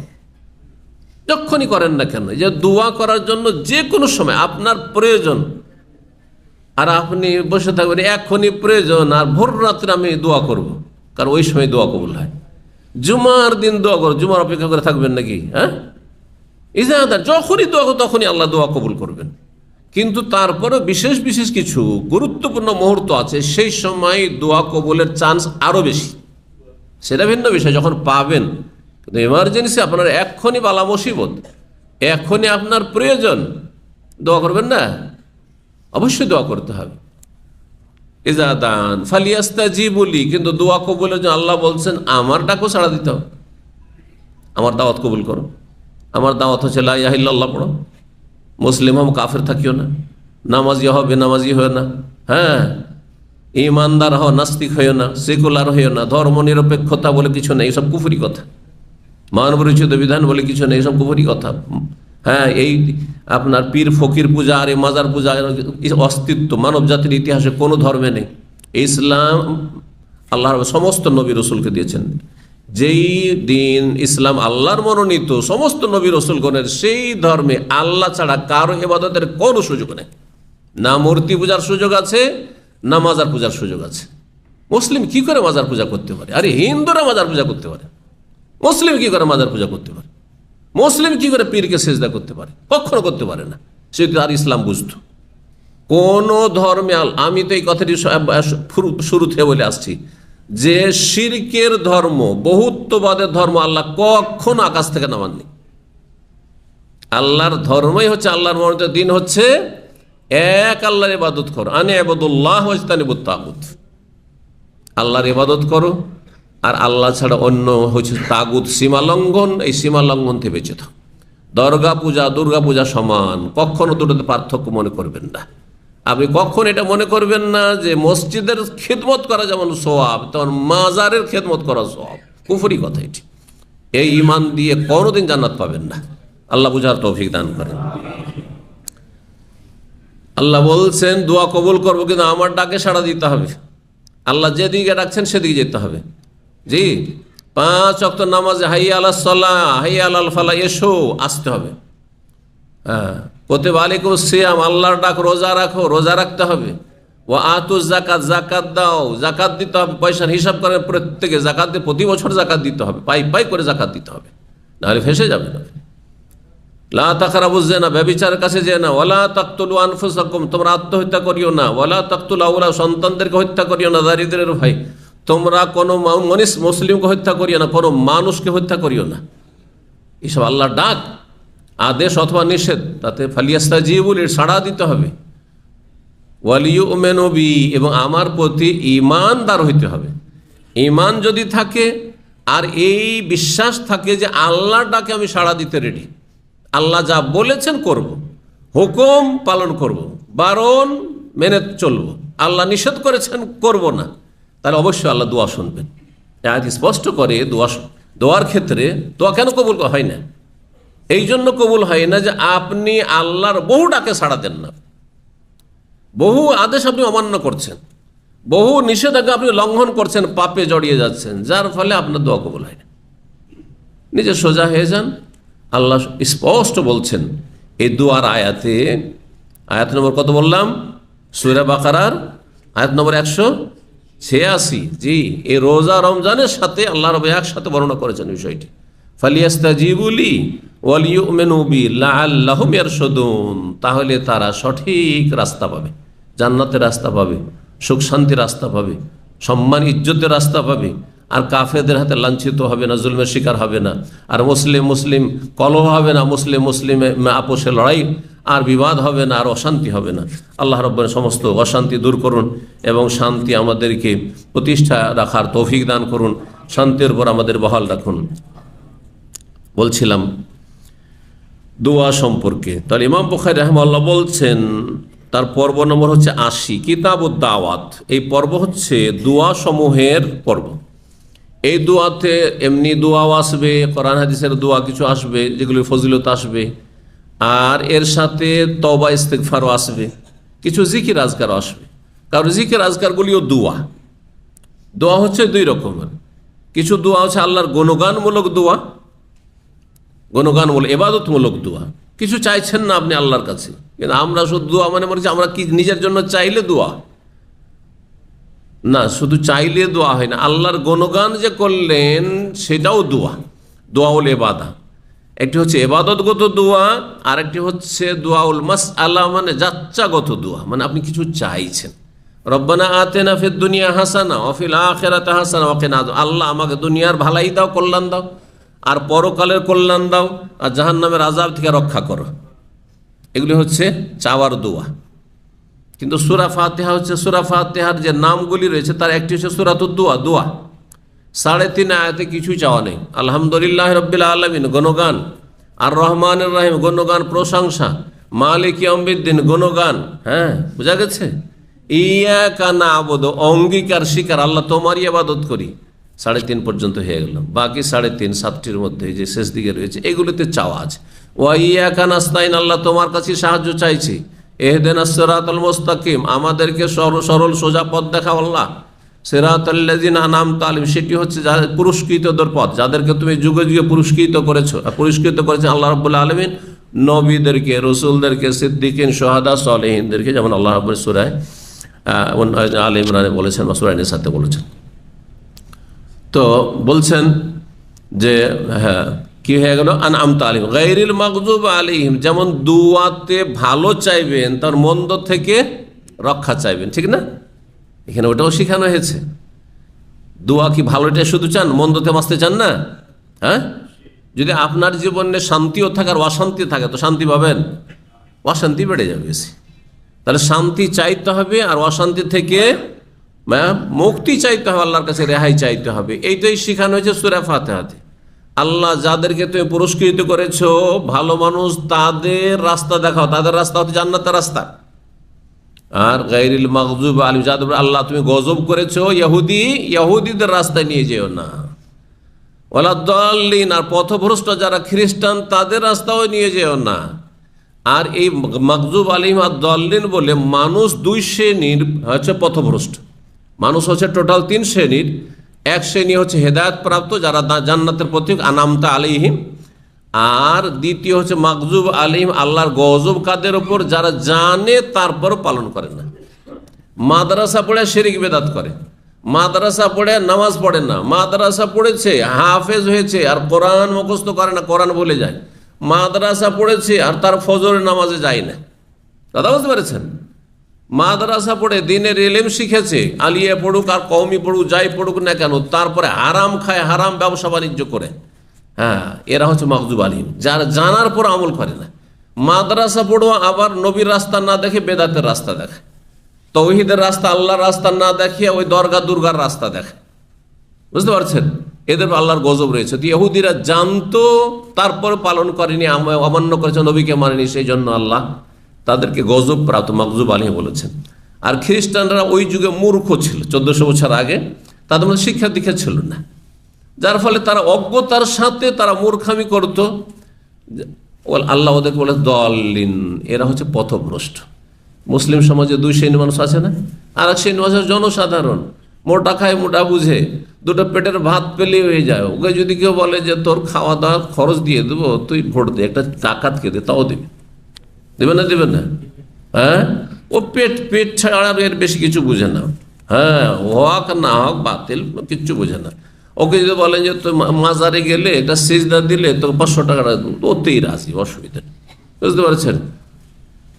যখনই করেন না কেন, যে দোয়া করার জন্য যে কোনো সময় আপনার প্রয়োজন, আর আপনি বসে থাকবেন এখনই প্রয়োজন, আর ভোর রাত্রে আমি দোয়া করব, কারণ ওই সময় দোয়া কবুল হয়। জুমার দিন দোয়া করো, জুমার অপেক্ষা করে থাকবেন নাকি? ইজাদাত, যখনই দোয়া করো তখনই আল্লাহ দোয়া কবুল করবেন। কিন্তু তারপরে বিশেষ বিশেষ কিছু গুরুত্বপূর্ণ মুহূর্ত আছে, সেই সময় দোয়া কবুলের চান্স আরো বেশি, সেটা ভিন্ন বিষয়। যখন পাবেন, কিন্তু এমার্জেন্সি, আপনার এক্ষুনি বালা মুসিবত, এখনই আপনার প্রয়োজন, দোয়া করবেন না? অবশ্যই দোয়া করতে হবে। ইজাদান ফালিয়াস্তাজিবুলি, কিন্তু দোয়া কবুলের জন্য আল্লাহ বলছেন আমার ডাকও ছাড়া দিতে হবে, আমার দাওয়াত কবুল করো। আমার দাওয়াত হচ্ছে লা ইলাহা ইল্লাল্লাহ পড়ো, মুসলিম হও, কাফের থাকিও না, নামাজি হও, বেনামাজি হও না, ইমানদার হও, নাস্তিক হইও না, সেকুলার হইও না, ধর্ম নিরপেক্ষতা বলে কিছু নেই, এসব কুফরি কথা। মানবরচিত বিধান বলে কিছু নেই, এসব কুফরি কথা। এই আপনার পীর ফকির পূজা আর এই মাজার পূজা অস্তিত্ব মানব জাতির ইতিহাসে কোনো ধর্মে নেই। ইসলাম আল্লাহর সমস্ত নবী রসুলকে দিয়েছেন। যেই দিন ইসলাম আল্লাহর মনোনীত সমস্ত নবী রসুলগণের, সেই ধর্মে আল্লাহ ছাড়া কারো ইবাদতের কোনো সুযোগ নেই। না মূর্তি পূজার সুযোগ আছে, না মাজার পূজার সুযোগ আছে। মুসলিম কি করে মাজার পূজা করতে পারে? আরে হিন্দুরা মাজার পূজা করতে পারে, মুসলিম কি করে মাজার পূজা করতে পারে? মুসলিম কি করে পীরকে সেজদা করতে পারে? কখনো করতে পারে না। সে তার ইসলাম বুঝতো। কোন ধর্মে, আমি তো এই কথাটি শুরু থেকে বলে আসছি, যে শিরকের ধর্ম, বহুত্ববাদের ধর্ম আল্লাহ কখনো আকাশ থেকে নামাননি। আল্লাহর ধর্মই হচ্ছে, আল্লাহর মনোনীত দিন হচ্ছে এক আল্লাহর ইবাদত করো, আনে ইবাদুল্লাহ ওয়াজতানিবুত তাগুত, আল্লাহর ইবাদত করো আর আল্লাহ ছাড়া অন্য হচ্ছে তাগুত, সীমা লঙ্ঘন। এই সীমা লঙ্ঘন থেকে বেঁচে থাকো। দুর্গা পূজা সমান, কখনো দুটোতে পার্থক্য মনে করবেন না। আপনি কখন এটা মনে করবেন না যে মসজিদের খেদমত করা যেমন সওয়াব, তেমন মাজারের খেদমত করা সওয়াব। কুফরি কথা এটি। এই ঈমান দিয়ে কোনোদিন জান্নাত পাবেন না। আল্লাহ বুঝার তৌফিক দান করেন। আল্লাহ বলছেন দোয়া কবুল করবো, কিন্তু আমার ডাকে সাড়া দিতে হবে। আল্লাহ যেদিকে ডাকছেন সেদিকে যেতে হবে। জি, 5 ওয়াক্ত নামাজে হাইয়া আলাস সালাহ, হাইয়া আলাল ফালাহ, এসো, আসতে হবে। হ্যাঁ, কুতিবা আলাইকুমুস সিয়াম, আল্লাহর ডাক, রোজা রাখো, রোজা রাখতে হবে। ও আতুজ জাকাত, জাকাত দাও, জাকাত দিতে হবে। পয়সার হিসাব করে প্রত্যেকে জাকাত দিয়ে প্রতি বছর জাকাত দিতে হবে, পাই করে জাকাত দিতে হবে, নাহলে ফেসে যাবে না। লা তাকরাবুজ জিনা, ব্যভিচারের কাছে যেও না। ওয়ালা তাকতুলু আনফুসাকুম, তোমরা আত্মহত্যা করিও না। ওয়ালা তাকতুলু আওলাদ, সন্তানদেরকে হত্যা করিও না দারিদ্রের ভয়। তোমরা কোনো মুসলিমকে হত্যা করিও না, কোনো মানুষকে হত্যা করিও না। এসব আল্লাহর ডাক, আদেশ অথবা নিষেধ, তাতে ফালিয়াস্তাজিবু, সাড়া দিতে হবে। ওয়ালিউমিনু বি, এবং আমার প্রতি ঈমানদার হইতে হবে। ঈমান যদি থাকে আর এই বিশ্বাস থাকে যে আল্লাহর ডাকে আমি সাড়া দিতে রেডি, আল্লাহ যা বলেছেন করব, হুকুম পালন করব, বারণ মেনে চলব, আল্লাহ নিষেধ করেছেন করব না, তাহলে অবশ্যই আল্লাহ দোয়া শুনবেন। আয়াত স্পষ্ট করে দোয়ার ক্ষেত্রে দোয়া কেন কবুল হয় না? এই জন্য কবুল হয় না যে আপনি আল্লাহর বহু ডাকে সাড়া দেন না, বহু আদেশ আপনি অমান্য করছেন, বহু নিষেধাজ্ঞা আপনি লঙ্ঘন করছেন, পাপে জড়িয়ে যাচ্ছেন, যার ফলে আপনার দোয়া কবুল হয় না। নিজে সোজা হয়ে যান। আল্লাহ স্পষ্ট বলছেন এই দুয়ার আয়াতে, আয়াত নম্বর কত বললাম? সূরা বাকারার আয়াত নম্বর 186। জি, এই রোজা রমজানের সাথে আল্লাহ রাব্বু একসাথে বর্ণনা করেছেন বিষয়টি। ফালিয়াস্তাজিবু লি ওয়ালিউমিনু বি লাআল্লাহুম ইয়ারশুদুন, তাহলে তারা সঠিক রাস্তা পাবে, জান্নাতের রাস্তা পাবে, সুখ শান্তির রাস্তা পাবে, সম্মান ইজ্জতের রাস্তা পাবে। আর কাফেরদের হাতে লাঞ্ছিত হবে না, জুলমের শিকার হবে না। আর মুসলিম কলহ হবে না, মুসলিম আপোষে লড়াই আর বিবাদ হবে না, আর অশান্তি হবে না। আল্লাহ রাব্বুল সমস্ত অশান্তি দূর করুন এবং শান্তি আমাদেরকে প্রতিষ্ঠা রাখার তৌফিক দান করুন, শান্তির উপর আমাদের বহাল রাখুন। বলছিলাম দোয়া সম্পর্কে। তাহলে ইমাম বুখারী রাহিমাহুল্লাহ বলছেন তার পর্ব নম্বর হচ্ছে 80, কিতাবুদ দাওয়াত। এই পর্ব হচ্ছে দোয়া সমূহের পর্ব। এই দোয়াতে এমনি দোয়াও আসবে, কোরআন হাদিসের দোয়া কিছু আসবে যেগুলি ফজিলত আসবে, আর এর সাথে তওবা ইস্তিগফারও আসবে, কিছু জিকির আজকারও আসবে। কারণ জিকির আজকারগুলিও দোয়া হচ্ছে 2 রকমের। কিছু দোয়া হচ্ছে আল্লাহর গুণগানমূলক দোয়া, গুণগানমূলক ইবাদতমূলক দোয়া। কিছু চাইছেন না আপনি আল্লাহর কাছে, কিন্তু আমরা শুধু দোয়া মনে করছি আমরা কি নিজের জন্য চাইলে দোয়া না, শুধু চাইলে দোয়া হয় না, আল্লাহর গুণগান যে করলেন সেটাও দোয়াউল ইবাদা। একটি হচ্ছে ইবাদতগত দোয়া, আর একটি হচ্ছে দোয়াউল মাসআলা, মানে যাচ্চাগত দোয়া, মানে আপনি কিছু চাইছেন। রব্বানা আতিনা ফিদ দুনিয়া হাসানা ওয়া ফিল আখিরাতি হাসানা ওয়া কিনা আযাব, আল্লাহ আমাকে দুনিয়ার ভালাই দাও, কল্যাণ দাও, আর পরকালের কল্যাণ দাও, আর জাহান্নামের আযাব থেকে রক্ষা করো। এগুলি হচ্ছে চাওয়ার দোয়া। কিন্তু সূরা ফাতিহা হচ্ছে, সূরা ফাতিহার যে নামগুলি রয়েছে তার একটি হচ্ছে সূরাতুদ দোয়া। 3.5 আয়াতে কিছুই চাওয়া নেই। আলহামদুলিল্লাহ রাব্বিল আলামিন গুণগান, আর রহমানির রহিম গুণগান প্রশংসা, মালিক ইয়াউমিদ্দিন গুণগান। হ্যাঁ, বোঝা গেছে? ইয়াকা না'বুদু, অঙ্গীকার স্বীকার, আল্লাহ তোমারই ইবাদত করি। 3.5 পর্যন্ত হয়ে গেল। বাকি 3.5 7টির মধ্যে যে শেষ দিকে রয়েছে এগুলিতে চাওয়া আছে। ওয়া ইয়াকা নাস্তাইন, আল্লাহ তোমার কাছে সাহায্য চাইছি। ইহদিনাস সিরাতাল মুস্তাকিম, আমাদেরকে সরল সোজা পথ দেখাও আল্লাহ। সিরাতাল্লাযিনা আনআমতা আলাইহিম, সেটি হচ্ছে পুরস্কৃতদের পথ, যাদেরকে তুমি যুগে যুগে পুরস্কৃত করেছেন আল্লাহ রাব্বুল আলামিন, নবীদেরকে, রাসূলদেরকে, সিদ্দিকিন, শুহাদা, সালেহিনদেরকে, যেমন আল্লাহ রাব্বুল সূরা আলে ইমরানে বলেছেন বা সূরা নিসাতে বলেছেন। তো বলছেন যে হ্যাঁ, কি হয়ে গেল? আনআমতা আলাইহিম গায়রিল মাগযুব আলাইহিম, যেমন দুয়াতে ভালো চাইবেন তার মন্দ থেকে রক্ষা চাইবেন, ঠিক না? এখানে ওটাও শেখানো হয়েছে। দোয়া কি ভালোটা শুধু চান, মন্দতে বাঁচতে চান না? হ্যাঁ, যদি আপনার জীবনে শান্তিও থাকে আর অশান্তি থাকে তো শান্তি পাবেন? অশান্তি বেড়ে যাবে বেশি। তাহলে শান্তি চাইতে হবে আর অশান্তি থেকে মুক্তি চাইতে হবে, আল্লাহর কাছে রেহাই চাইতে হবে। এইটাই শিখানো হয়েছে সূরা ফাতিহাতে। আল্লাহ যাদেরকে তুমি পুরস্কৃত করেছো ভালো মানুষ, তাদের রাস্তা দেখাও, তাদের রাস্তা হচ্ছে জান্নাতের রাস্তা। আর গায়রিল মাগযুব আলাইহিম, যাদের আল্লাহ তুমি গজব করেছো ইহুদিদের রাস্তায় নিয়ে যেও না। ওয়ালা দাল্লিন, আর পথভ্রষ্ট যারা খ্রিস্টান তাদের রাস্তাও নিয়ে যেও না। আর এই মাগযুব আলাইহিম আর দাল্লিন বলে মানুষ দুই শ্রেণীর হচ্ছে পথভ্রষ্ট। মানুষ হচ্ছে টোটাল তিন শ্রেণীর। এক শ্রেণী হচ্ছে হেদায়েত প্রাপ্ত, যারা জান্নাতের প্রতীক আনামতা আলাইহিম। আর দ্বিতীয় হচ্ছে মাগযুব আলাইহিম, আল্লাহর গজব কাদের ওপর, যারা জানে তারপরও পালন করে না। মাদ্রাসা পড়ে শিরক বেদাত করে, মাদ্রাসা পড়ে নামাজ পড়ে না, মাদ্রাসা পড়েছে হাফেজ হয়েছে আর কোরআন মুখস্থ করে না, কোরআন বলে যায়। মাদ্রাসা পড়েছে আর তার ফজরের নামাজে যায় না। দাদা বুঝতে পেরেছেন? মাদ্রাসা পড়ে দিনের ইলম শিখেছে, আলিয়া পড়ুক আর কওমি পড়ুক, যাই পড়ুক না কেন, তারপরে হারাম খায়, হারাম ব্যবসা বাণিজ্য করে। হ্যাঁ, এরা হচ্ছে মাগযুব আলাইহিম, যারা জানার পর আমল করে না। মাদ্রাসা পড়ো আবার নবীর রাস্তা না দেখে বেদাতের রাস্তা দেখে, তৌহিদের রাস্তা আল্লাহর রাস্তা না দেখিয়ে ওই দরগা দুর্গার রাস্তা দেখে। বুঝতে পারছেন? এদের আল্লাহর গজব রয়েছে। তো ইহুদিরা জানতো তারপর পালন করেনি, অমান্য করেছে, নবীকে মানেনি, সেই জন্য আল্লাহ তাদেরকে গজব প্রাপ্ত মাগযুব আলাইহিম বলেছেন। আর খ্রিস্টানরা ওই যুগে মূর্খ ছিল, 1400 বছর আগে তাদের মধ্যে শিক্ষা দীক্ষা ছিল না, যার ফলে তারা অজ্ঞতার সাথে তারা মূর্খামি করত। আল্লাহ ওদেরকে বলে দাল্লিন, এরা হচ্ছে পথভ্রষ্ট। মুসলিম সমাজে দুই শ্রেণীর মানুষ আছে না? আর এক শ্রেণীর মানুষ জনসাধারণ, মোটা খায় মোটা বুঝে, দুটো পেটের ভাত পেলে হয়ে যায়। ওকে যদি কেউ বলে যে তোর খাওয়া দাওয়া খরচ দিয়ে দেবো, তুই ভোট দে, একটা ডাকাতকে দে, তাও দেবে, দেবে না? দেবে না? হ্যাঁ, ও পেট ছাড়া এর বেশি কিছু বুঝে না। হ্যাঁ, হক না হক বাতিল কিচ্ছু বুঝে না। ওকে যদি বলেন যে তুই মাজারে গেলে একটা সিজদা দিলে তো 500 টাকা ওতেই রাজি, অসুবিধা নেই। বুঝতে পারছেন?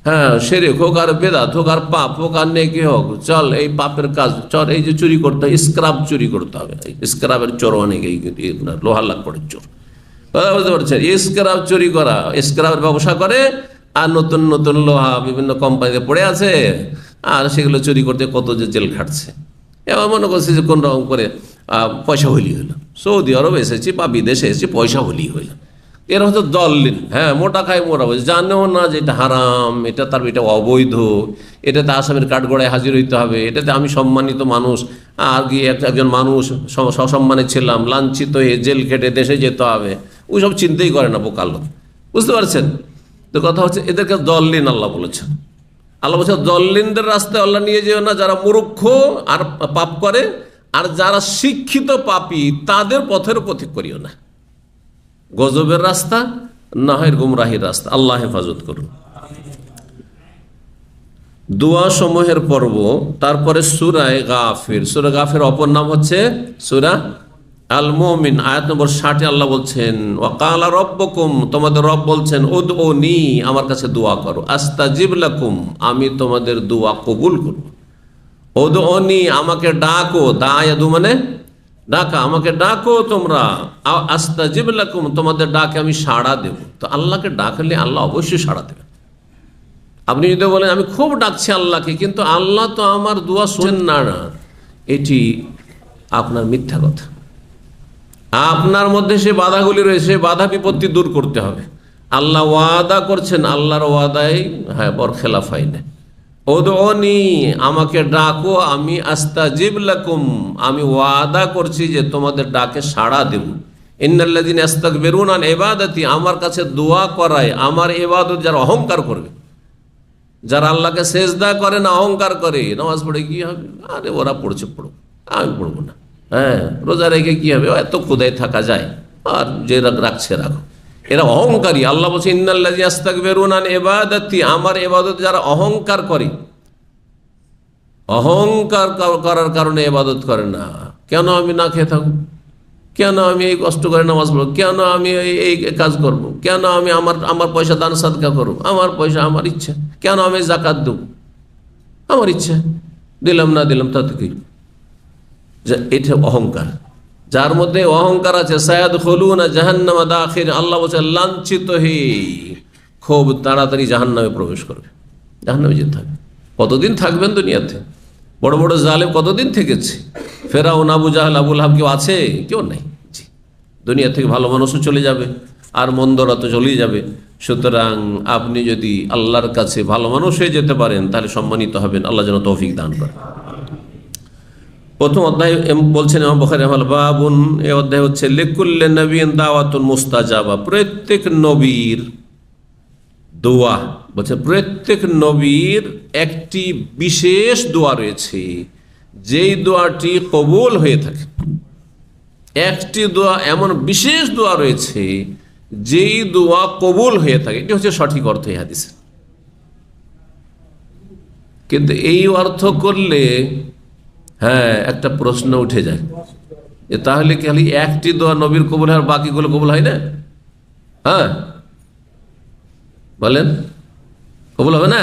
হ্যাঁ, শিরক হোক আর বেদাত হোক আর পাপ হোক আর নেকি হোক, চল এই পাপের কাজ, চল এই যে চুরি করতে হবে, স্ক্রাব চুরি করতে হবে। স্ক্রাবের চোর অনেক, লোহার লাখ পড়ে চোর। বুঝতে পারছেন? স্ক্রাব চুরি করা, স্ক্রাবের ব্যবসা করে আর নতুন নতুন লোহা বিভিন্ন কোম্পানিতে পড়ে আছে, আর সেগুলো চুরি করতে কত যে জেল খাটছে। এবার মনে করছে যে কোন রকম করে পয়সা হলি হইল, সৌদি আরব এসেছি বা বিদেশে এসেছি, পয়সা হলি হইল। এরা হচ্ছে দল্লিন। হ্যাঁ, মোটা খায় মোটা বলছে, জানেও না যে এটা হারাম, এটা তার এটা অবৈধ, এটাতে আসামের কাঠগড়ায় হাজির হইতে হবে, এটাতে আমি সম্মানিত মানুষ, আর গিয়ে একজন মানুষ সসম্মানে ছিলাম, লাঞ্ছিত হয়ে জেল খেটে দেশে যেতে হবে, ওই সব চিন্তাই করে না বোকা লোক। বুঝতে পারছেন? তো কথা হচ্ছে এদেরকে দল্লিন আল্লাহ বলেছেন। আল্লাহ বলছে দল্লিনদের রাস্তায় আল্লাহ নিয়ে যেও না, যারা মূর্খ আর পাপ করে, আর যারা শিক্ষিত পাপী তাদের পথের পথিক করিও না। গজবের রাস্তা না হয় গুমরাহির রাস্তা। আল্লাহ হেফাজত করুন। দোয়া সমূহের পর্ব, তারপরে সূরা গাফির। সূরা গাফির অপর নাম হচ্ছে সূরা আল মুমিন। আয়াত নম্বর 60 আল্লাহ বলছেন ওয়াকালা রব্বুকুম, তোমাদের রব বলছেন উদউনি, আমার কাছে দোয়া করো, আস্তাজিব লাকুম, আমি তোমাদের দোয়া কবুল করব। উদউনি, আমাকে ডাকো, দায়াদু মানে ডাকা, আমাকে ডাকো তোমরা, আস্তাজিব লাকুম, তোমাদের ডাকে আমি সাড়া দেব। তো আল্লাহকে ডাকলে আল্লাহ অবশ্যই সাড়া দেবেন। আপনি যদি বলেন আমি খুব ডাকছি আল্লাহকে কিন্তু আল্লাহ তো আমার দোয়া শোনেন না, এটি আপনার মিথ্যা কথা। আপনার মধ্যে সে বাধাগুলি রয়েছে, বাধা বিপত্তি দূর করতে হবে। আল্লাহ ওয়াদা করছেন, আল্লাহর ওয়াদায় বরখেলাফ হয় না। উদউনি, আমাকে ডাকো, আমি আস্তাজিব লাকুম, আমি ওয়াদা করছি যে তোমাদের ডাকে সাড়া দেব। ইন্নাল্লাযীনা ইস্তাকবিরুনা আন ইবাদাতি, আমার কাছে দোয়া করায়, আমার ইবাদত যারা অহংকার করবে, যারা আল্লাহকে সেজদা করে না, অহংকার করে, নামাজ পড়ে কি হবে, আরে ওরা পড়ছে পড়ুক, আমি পড়বো না। হ্যাঁ, রোজা রেখে কি হবে, এত ক্ষুধায় থাকা যায়, আর যে রাখছে রাখো। এরা অহংকারী। আল্লাহ বলছে ইন্নাল্লাযীনা ইস্তাকবিরুনা আন ইবাদাতি, আমার ইবাদত যারা অহংকার করে, অহংকার করার কারণে ইবাদত করে না। কেন আমি না খেয়ে থাকবো, কেন আমি এই কষ্ট করে নামাজ পড়বো, কেন আমি এই কাজ করব, কেন আমি আমার পয়সা দান সাদকা করবো, আমার পয়সা আমার ইচ্ছা, কেন আমি যাকাত দেব, আমার ইচ্ছা, দিলাম না দিলাম তাতে কি। এটা অহংকার। যার মধ্যে অহংকার আছে সায়াদখুলুনা জাহান্নামা দাখির, আল্লাহ বলছে লাঞ্ছিত হয়ে খুব তাড়াতাড়ি জাহান্নামে প্রবেশ করবে, জাহান্নামে যেতে হবে। কতদিন থাকবেন দুনিয়াতে? বড় বড় জালেম কতদিন থেকেছে? ফেরাউন, আবু জাহেল, আবুল হাব কেউ আছে? কেউ নাই। জি, দুনিয়া থেকে ভালো মানুষও চলে যাবে, আর মন্দরা তো চলেই যাবে। সুতরাং আপনি যদি আল্লাহর কাছে ভালো মানুষ হয়ে যেতে পারেন তাহলে সম্মানিত হবেন। আল্লাহ যেন তৌফিক দান করে। প্রথম অধ্যায় বলছেন ইমাম বুখারী রাহিমাহুল্লাহ, বাবুন, এই অধ্যায় হচ্ছে লিকুল্লি নবিয়্যিন দাওয়াতুন মুস্তাজাবা, প্রত্যেক নবীর দোয়া, বলছে প্রত্যেক নবীর একটি বিশেষ দোয়া রয়েছে, যেই দোয়াটি কবুল হয়ে থাকে। একটি দোয়া, এমন বিশেষ দোয়া রয়েছে যেই দোয়া কবুল হয়ে থাকে। এটি হচ্ছে সঠিক অর্থ এই হাদিসের। কিন্তু এই অর্থ করলে একটা প্রশ্ন উঠে যায় যে তাহলে কি খালি একটি দোয়া নবীর কবুল হয় আর বাকিগুলো কবুল হয় না? বলেন, কবুল হবে না?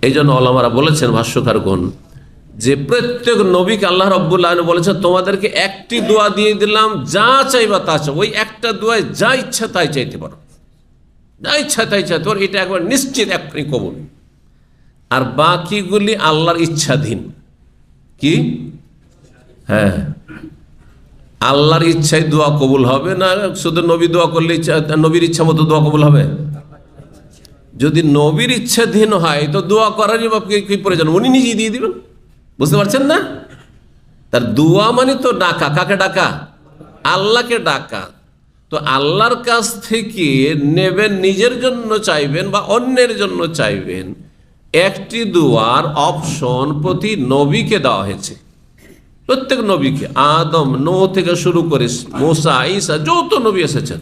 এই জন্য ওলামারা বলেছেন, ভাষ্যকারগণ, যে প্রত্যেক নবীকে আল্লাহ রাব্বুল আলামিন বলেছেন তোমাদেরকে একটি দোয়া দিয়ে দিলাম, যা চাইবা তা চাও। ওই একটা দোয়ায় যা ইচ্ছা তাই চাইতে পারো, যা ইচ্ছা তাই চাইতে পারো, এটা একবার নিশ্চিত এখনই কবুল। আর বাকিগুলি আল্লাহর ইচ্ছাধীন। কি? আল্লাহর ইচ্ছায় দোয়া কবুল হবে না, শুধু নবী দোয়া করলে নবীর ইচ্ছা মতো দোয়া কবুল হবে? যদি নবীর ইচ্ছাধীন হয় তো দোয়া করারই বা কি প্রয়োজন? উনি নিজেই দিয়ে দিবেন। বুঝতে পারছেন না? তার দোয়া মানে তো ডাকা। কাকে ডাকা? আল্লাহকে ডাকা। তো আল্লাহর কাছ থেকে নেবেন, নিজের জন্য চাইবেন বা অন্যের জন্য চাইবেন, একটি দোয়ার অপশন প্রতি নবীকে দেওয়া হয়েছে। প্রত্যেক নবীকে, আদম, নূহ থেকে শুরু করে মুসা, ঈসা, যত নবী এসেছেন,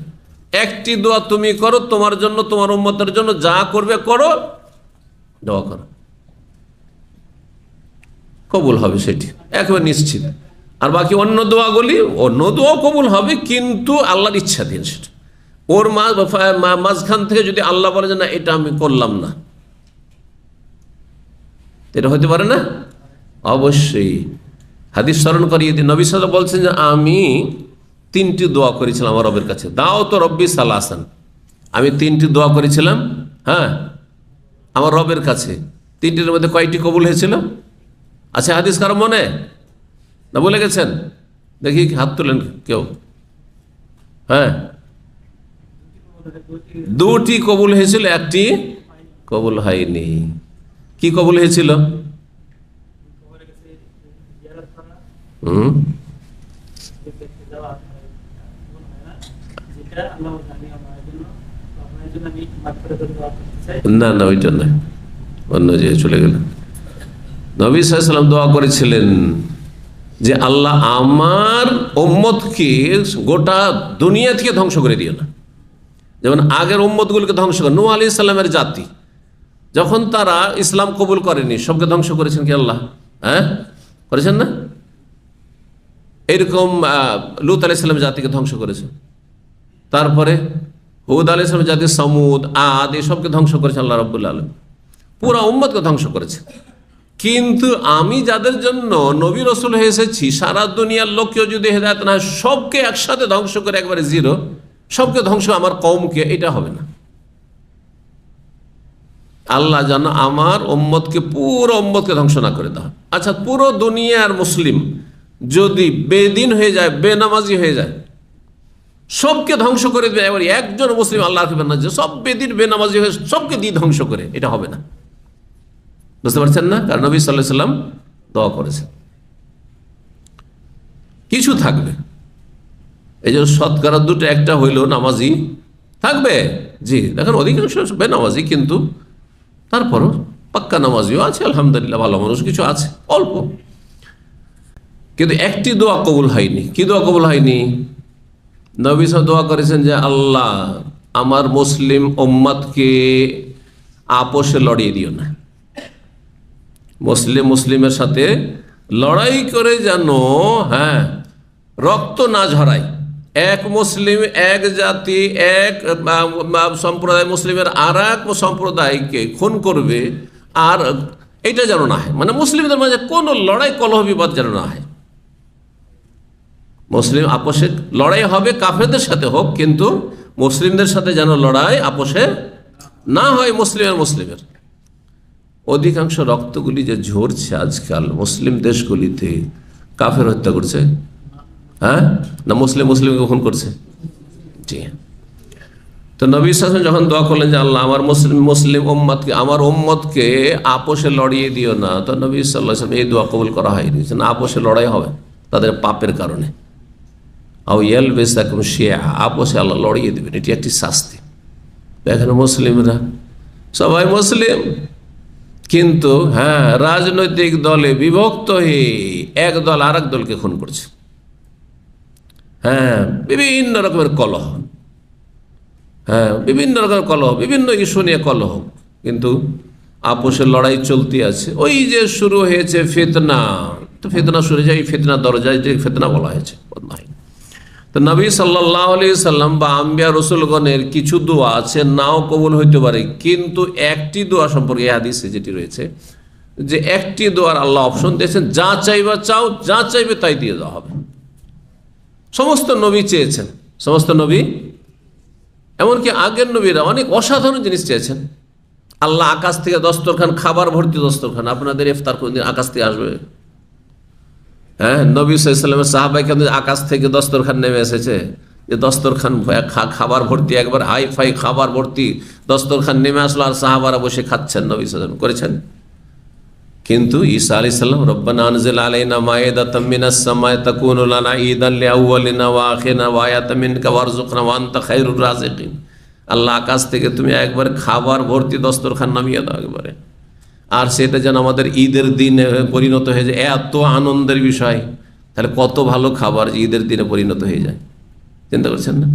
একটি দোয়া তুমি করো, তোমার জন্য, তোমার উম্মতের জন্য যা করবে করো, দোয়া করো, কবুল হবে, সেটি একেবারে নিশ্চিত। আর বাকি অন্য দোয়াগুলি, অন্য দোয়া কবুল হবে, কিন্তু আল্লাহর ইচ্ছাধীন সেটা। ওর মাঝখান থেকে যদি আল্লাহ বলে যে না, এটা আমি করলাম না, এটা হতে পারে না? অবশ্যই হাদিস স্মরণ করিয়ে দিন। নবী সাল্লাল্লাহু আলাইহি ওয়াসাল্লাম বলছেন যে আমি 3টি দোয়া করেছিলাম আমার রবের কাছে। দাও তো রব্বি সালাসান, আমি 3টি দোয়া করেছিলাম আমার রবের কাছে। 3টির মধ্যে কয়টি কবুল হয়েছিল? আচ্ছা, হাদিস কারো মনে না? বলে গেছেন? দেখি হাত তুলেন কেউ। 2টি কবুল হয়েছিল, 1টি কবুল হয়নি। কি কবুল হয়েছিল? না না, ওইটা না, অন্য যে চলে গেল। নবী সাল্লাল্লাহু আলাইহি ওয়াসাল্লাম দোয়া করেছিলেন যে আল্লাহ আমার উম্মতকে গোটা দুনিয়া থেকে ধ্বংস করে দিও না। যেমন আগের উম্মতগুলোকে ধ্বংস করে, নূহ আলাইহিস সালামের জাতি যখন তারা ইসলাম কবুল করেনি, সবকে ধ্বংস করেছেন কি আল্লাহ? করেছেন না? এরকম লূত আলাইহিস সালামের জাতিকে ধ্বংস করেছে। তারপরে হুদ আলাইহিস সালামের জাতি, সমুদ, আদ, এসবকে ধ্বংস করেছে আল্লাহ রাব্বুল আলামিন। পুরা উম্মতকে ধ্বংস করেছে। কিন্তু আমি যাদের জন্য নবী রাসূল হয়ে এসেছি, সারা দুনিয়ার লোককেও যদি হেদায়েত না হয়, সবকে একসাথে ধ্বংস করে একবারে জিরো, সবকে ধ্বংস, আমার কওমকে, এটা হবে না। আল্লাহ যেন আমার উম্মতকে, পুরো উম্মতকে ধ্বংস না করে দাও। আচ্ছা, পুরো দুনিয়ার মুসলিম যদি বেদিন হয়ে যায়, বেনামাজি হয়ে যায়, সবকে ধ্বংস করে দেবে, এবার একজন মুসলিম আল্লাহ রাখবেন না যে সব বেদিন বেনামাজি হয়ে সবকে দিয়ে ধ্বংস করে, এটা হবে না। বুঝতে পারছেন না? কারণ নবী সাল্লাল্লাহু আলাইহি ওয়াসাল্লাম দোয়া করেছেন। কিছু থাকবে, এই যে শতকরা 2টা একটা হইল নামাজি থাকবে। জি, দেখেন অধিকাংশ বেনামাজি, কিন্তু তারপরও পাক্কা নামাজিও আছে, আলহামদুলিল্লাহ, ভালো মানুষ কিছু আছে, অল্প। কিন্তু একটি দোয়া কবুল হয়নি। কি দোয়া কবুল হয়নি? নবী সাল্লাল্লাহু আলাইহি ওয়াসাল্লাম দোয়া করেছেন যে আল্লাহ আমার মুসলিম উম্মতকে আপোষে লড়িয়ে দিও না। মুসলিমের সাথে লড়াই করে যেন রক্ত না ঝরায়। এক মুসলিম, এক জাতি, এক সম্প্রদায় মুসলিমের আর এক সম্প্রদায়কে খুন করবে, আর এটা যেন না হয়। মানে মুসলিমদের মাঝে কোনো লড়াই, কলহ, বিবাদ যেন না হয়। মুসলিম আপোষে লড়াই হবে, কাফেরদের সাথে হোক, কিন্তু মুসলিমদের সাথে যেন লড়াই আপোষে না হয় মুসলিমের। অধিকাংশ রক্তগুলি যে ঝরছে আজকাল মুসলিম দেশগুলিতে, কাফের হত্যা করছে, হ্যাঁ না মুসলিমকে খুন করছে? জি। তো নবী সাল্লাল্লাহু আলাইহি ওয়াসাল্লাম যখন দোয়া করলেন যে আল্লাহ আমার মুসলিম উম্মতকে, আমার উম্মতকে আপোষে লড়িয়ে দিও না, তো নবী সাল্লাল্লাহু আলাইহি ওয়াসাল্লাম এই দোয়া কবুল করা হয়নি। না, আপোষে লড়াই হবে তাদের পাপের কারণে। আও ইয়ালবিসাকুম শিয়া, আপোষে আল্লাহ লড়িয়ে দেবেন, এটি একটি শাস্তি। এখানে মুসলিমরা সবাই মুসলিম, কিন্তু হ্যাঁ রাজনৈতিক দলে বিভক্ত হয়ে এক দল আর এক দলকে খুন করছে। হ্যাঁ, বিভিন্ন রকমের কলহ, বিভিন্ন ইস্যু নিয়ে কলহ, কিন্তু আপোষের লড়াই চলতে আছে। ওই যে শুরু হয়েছে ফিতনা, তো ফিতনা শুরু হয়েছে, এই ফিতনা দরজায় যে ফিতনা বলা হয়েছে। তো নবী সাল্লাল্লাহু আলাইহি সাল্লাম বা আম্বিয়া রসুলগণের কিছু দোয়া আছে নাও কবুল হইতে পারে, কিন্তু একটি দোয়া সম্পর্কে হাদিসে যেটি রয়েছে যে একটি দোয়ার আল্লাহ অপশন দিয়েছেন, যা চাইবা চাও, যা চাইবে তাই দিয়ে দেওয়া হবে। সমস্ত নবী চেয়েছেন, সমস্ত নবী, এমনকি আগের নবীরা অনেক অসাধারণ জিনিস চেয়েছেন। আল্লাহ আকাশ থেকে দস্তরখান, খাবার ভর্তি দস্তরখান, আপনাদের ইফতার কোনদিন আকাশ থেকে আসবে? হ্যাঁ, নবী সাল্লাল্লাহু আলাইহি ওয়াসাল্লামের সাহাবায়ে কেরাম আকাশ থেকে দস্তরখান নেমে এসেছে, যে দস্তরখান খাবার ভর্তি, একবার হাই ফাই খাবার ভর্তি দস্তরখান নেমে আসলো, আর সাহাবারা বসে খাচ্ছেন, নবী সাল্লাল্লাহু আলাইহি ওয়াসাল্লাম করেছেন। কিন্তু ঈসা আলাইহিস সালাম রব্বানা আনজিল আলাইনা মাইদাতাম মিনাস সামাই তাকুনু লানা ঈদান লিআউয়ালিনা ওয়া আখিরিনা ওয়া আয়াতাম মিনকা ওয়ারযুকনা ওয়া আনতা খায়রুর রাযিকিন। আল্লাহ আকাশ থেকে তুমি একবার খাবার ভর্তি দস্তরখান নামিয়ে দাও একবারে, আর সেটা যেন আমাদের ঈদের দিনে পরিণত হয়ে যায়। এত আনন্দের বিষয়, তাহলে কত ভালো খাবার ঈদের দিনে পরিণত হয়ে যায়, চিন্তা করছেন না?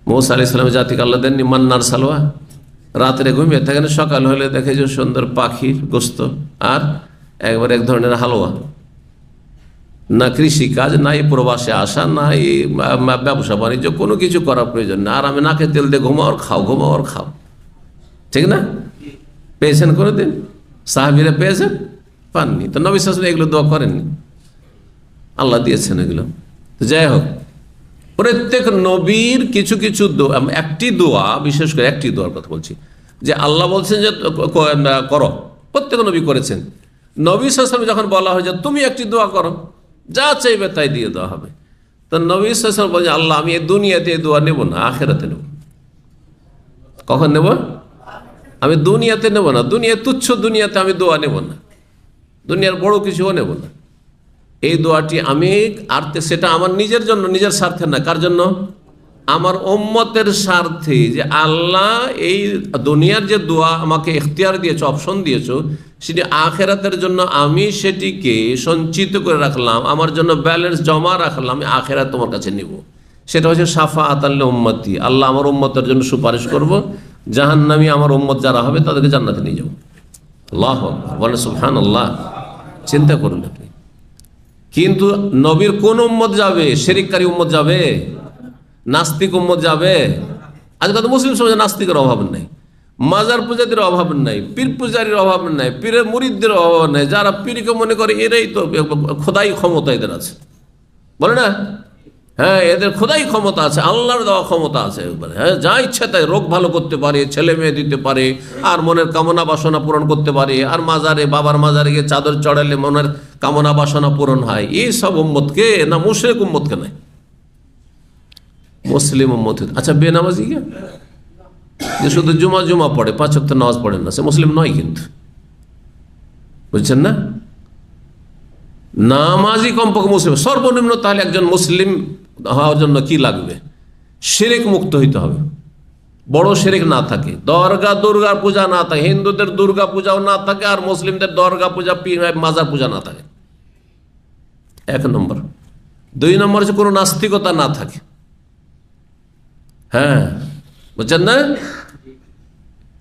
মুসা আলাইহিস সালামের জাতিকে আল্লাহ দেন মান্নার সালোয়া, রাত্রে ঘুমিয়ে থাকেন, সকাল হলে দেখে যে সুন্দর পাখির গোস্ত আর একবার এক ধরনের হালুয়া। না কৃষি কাজ, না এই প্রবাসে আসা, না এই ব্যবসা বাণিজ্য, কোনো কিছু করার প্রয়োজন না, আর আমি নাকে তেল দিয়ে ঘুমাও আর খাও, ঠিক না? পেয়েছেন কোনোদিন? সাহাবীরা পেয়েছেন? পাননি। তো নবী সাল্লাল্লাহু আলাইহি ওয়াসাল্লাম এগুলো দোয়া করেননি, আল্লাহ দিয়েছেন এগুলো। তো যাই হোক, প্রত্যেক নবীর কিছু কিছু দোয়া, একটি দোয়া, বিশেষ করে একটি দোয়ার কথা বলছি, যে আল্লাহ বলছেন যে করো, প্রত্যেক নবী করেছেন। নবী সাল্লাল্লাহু আলাইহি ওয়াসাল্লাম যখন বলা হয় যে তুমি একটি দোয়া করো, যা চাইবে তাই দিয়ে দেওয়া হবে, তো নবী সাল্লাল্লাহু আলাইহি ওয়াসাল্লাম বলছেন আল্লাহ আমি এই দুনিয়াতে এই দোয়া নেব না, আখিরাতে নেব। কখন নেব? আমি দুনিয়াতে নেব না, দুনিয়া তুচ্ছ, দুনিয়াতে আমি দোয়া নেব না, দুনিয়ার বড় কিছুও নেব না। এই দোয়াটি আমি, আর সেটা আমার নিজের জন্য, নিজের স্বার্থে না, কার জন্য? আমার উম্মতের স্বার্থে, যে আল্লাহ এই দুনিয়ার যে দোয়া আমাকে ইখতিয়ার দিয়েছো, অপশন দিয়েছো, সেটি আখেরাতের জন্য আমি সেটিকে সঞ্চিত করে রাখলাম, আমার জন্য ব্যালেন্স জমা রাখলাম, আমি আখেরাত তোমার কাছে নিব। সেটা হচ্ছে শাফাআতাল লিউম্মতি, আল্লাহ আমার উম্মতের জন্য সুপারিশ করব, জাহান্নামী আমার উম্মত যারা হবে তাদেরকে জান্নাতে নিয়ে যাব। আল্লাহু আকবার, বলেন সুবহানাল্লাহ। চিন্তা করুন আপনি, কিন্তু নবীর কোন উম্মত যাবে? শিরককারী উম্মত যাবে? নাস্তিক উম্মত যাবে? আজকাল তো মুসলিম সমাজে নাস্তিকের অভাব নাই, মাজার পূজাদের অভাব নাই, পীর পূজারীর অভাব নাই, পীরের মুরিদদের অভাব নাই। যারা পীরকে মনে করে এরাই তো খোদাই ক্ষমতা এদের আছে, বলে না? হ্যাঁ, এদের খোদাই ক্ষমতা আছে, আল্লাহর দেওয়া ক্ষমতা আছে একবারে। হ্যাঁ, যা ইচ্ছা তাই রোগ ভালো করতে পারে, ছেলে মেয়ে দিতে পারে, আর মনের কামনা বাসনা পূরণ করতে পারে, আর মাজারে, বাবার মাজারে গিয়ে চাদর চড়ালে মনের কামনা বাসনা পূরণ হয়। এই সব উম্মতকে না, মুশরিক উম্মতকে নাই, মুসলিম উম্মত। আচ্ছা, বেনামাজি কে, যে শুধু জুমা পড়ে, 5 ওয়াক্ত নামাজ পড়েন না, সে মুসলিম নয় কিন্তু, বুঝছেন না? নামাজি কমপক্ষে মুসলিম, সর্বনিম্ন তাহলে একজন মুসলিম হওয়ার জন্য কি লাগবে? শিরক মুক্ত হইতে হবে, বড় শিরক না থাকে, দুর্গা পূজা না থাকে, হিন্দুদের দুর্গা পূজাও না থাকে, আর মুসলিমদের দুর্গা পূজা, মাজার পূজা না থাকে, 1 নম্বর। 2 নম্বর হচ্ছে কোনো নাস্তিকতা না থাকে। হ্যাঁ, বুঝছেন না?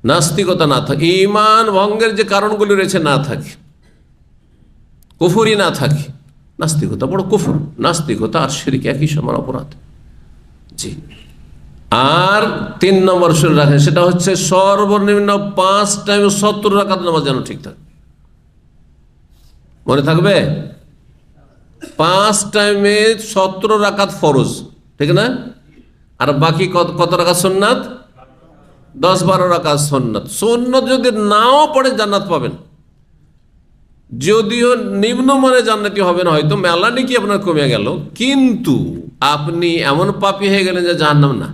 নাস্তিকতা না থাকে, ঈমান ভঙ্গের যে কারণগুলি রয়েছে না থাকে, কুফরি না থাকে। নাস্তিকতা বড় কুফর, নাস্তিকতা আর শিরক একই সমান অপরাধ। জি। আর 3 নম্বর শুরু রাখেন, সেটা হচ্ছে সর্বনিম্ন 5 টাইমে 70 রাকাত নামাজ যেন ঠিক থাকে। মনে থাকবে? 5 টাইমে 70 রাকাত ফরজ, ঠিক না? আর বাকি কত রাকাত সুন্নাত? 10-12 রাকাত সুন্নাত। সুন্নাত যদি নাও পড়ে জান্নাত পাবেন, যদিও নিম্নমানে জান্নাতি হবেন, হয়তো মেলা নাকি আপনার কমে গেল, কিন্তু আপনি এমন পাপী হয়ে গেলেন যে জাহান্নাম না।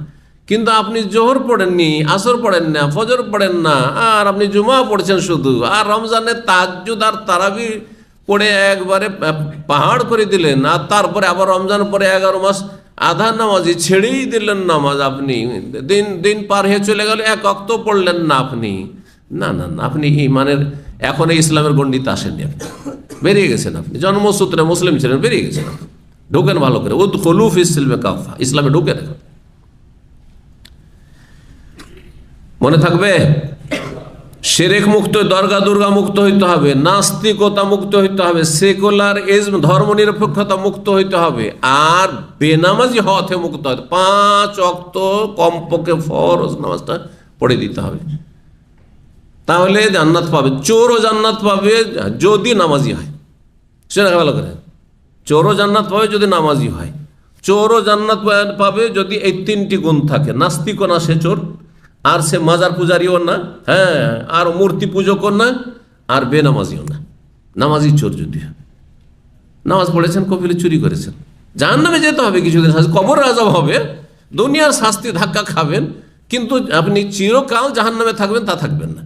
কিন্তু আপনি জোহর পড়েননি, আসর পড়েন না, ফজর পড়েন না, আর আপনি জুমা পড়ছেন শুধু, আর রমজানের তাহাজ্জুদ আর তারাবি পড়ে একবারে পাহাড় করে দিলেন, আর তারপরে আবার রমজান পরে 11 মাস আধা নামাজি ছেড়েই দিলেন নামাজ। আপনি দিন দিন পার হয়ে চলে গেল, 1 ওয়াক্ত পড়লেন না আপনি। না না না, আপনি ইমানের এখন এই ইসলামের গণ্ডিতে আসেননি, আপনি বেরিয়ে গেছেন। আপনি জন্মসূত্রে মুসলিম ছিলেন, বেরিয়ে গেছেন। আপনি ঢুকেন ভালো করে, উদখুলু ফিস সিলমে কাফা, ইসলামে ঢুকেন। এখন মনে থাকবে, শিরক মুক্ত, দরগা দুর্গা মুক্ত হইতে হবে, নাস্তিকতা মুক্ত হইতে হবে, সেকুলারিজম ধর্ম নিরপেক্ষতা মুক্ত হইতে হবে, আর বেনামাজি হওয়া থেকে মুক্ত হতে 5 ওয়াক্ত কমপক্ষে ফরজ নামাজটা পড়ে দিতে হবে, তাহলে জান্নাত পাবে। চোরও জান্নাত পাবে যদি নামাজি হয়, সেটা ভালো করে। চোরও জান্নাত পাবে যদি নামাজি হয়, চোরও জান্নাত পাবে যদি এই 3টি গুণ থাকে। নাস্তিকও না সে চোর, আর সে মাজার পূজারিও না, হ্যাঁ, আর মূর্তি পূজকও না, আর বেনামাজিও না। নামাজি চোর যদি নামাজ পড়েছেন, কপিলে চুরি করেছেন, জাহান্নামে যেতে হবে কিছুদিন, কবর আযাব হবে, দুনিয়ার শাস্তি ধাক্কা খাবেন, কিন্তু আপনি চিরকাল জাহান্নামে থাকবেন তা থাকবেন না।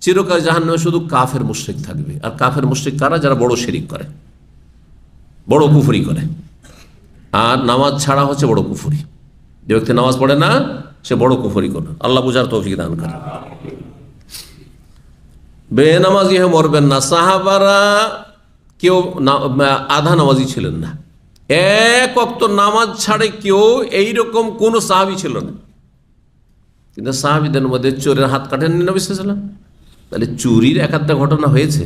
চিরকাল জাহান্নামে শুধু কাফের মুশরিক থাকবে। আর কাফের মুশরিক কারা? যারা বড় শিরিক করে, বড় কুফরি করে। আর নামাজ ছাড়া হচ্ছে বড় কুফরি। যে ব্যক্তি নামাজ পড়ে না, সে বড় কুফরি করে। আল্লাহ বুঝার তৌফিক দান করে। বেনামাজি হয়ে মরবেন না। সাহাবারা কেউ আধা নামাজি ছিলেন না, 1 ওয়াক্ত নামাজ ছাড়ে কেউ এইরকম কোন সাহাবী ছিল না। কিন্তু সাহাবীদের মধ্যে চোরের হাত কাটেননি নবী সাল্লাল্লাহু আলাইহি ওয়াসাল্লাম। তাহলে চুরির একাধিক ঘটনা হয়েছে,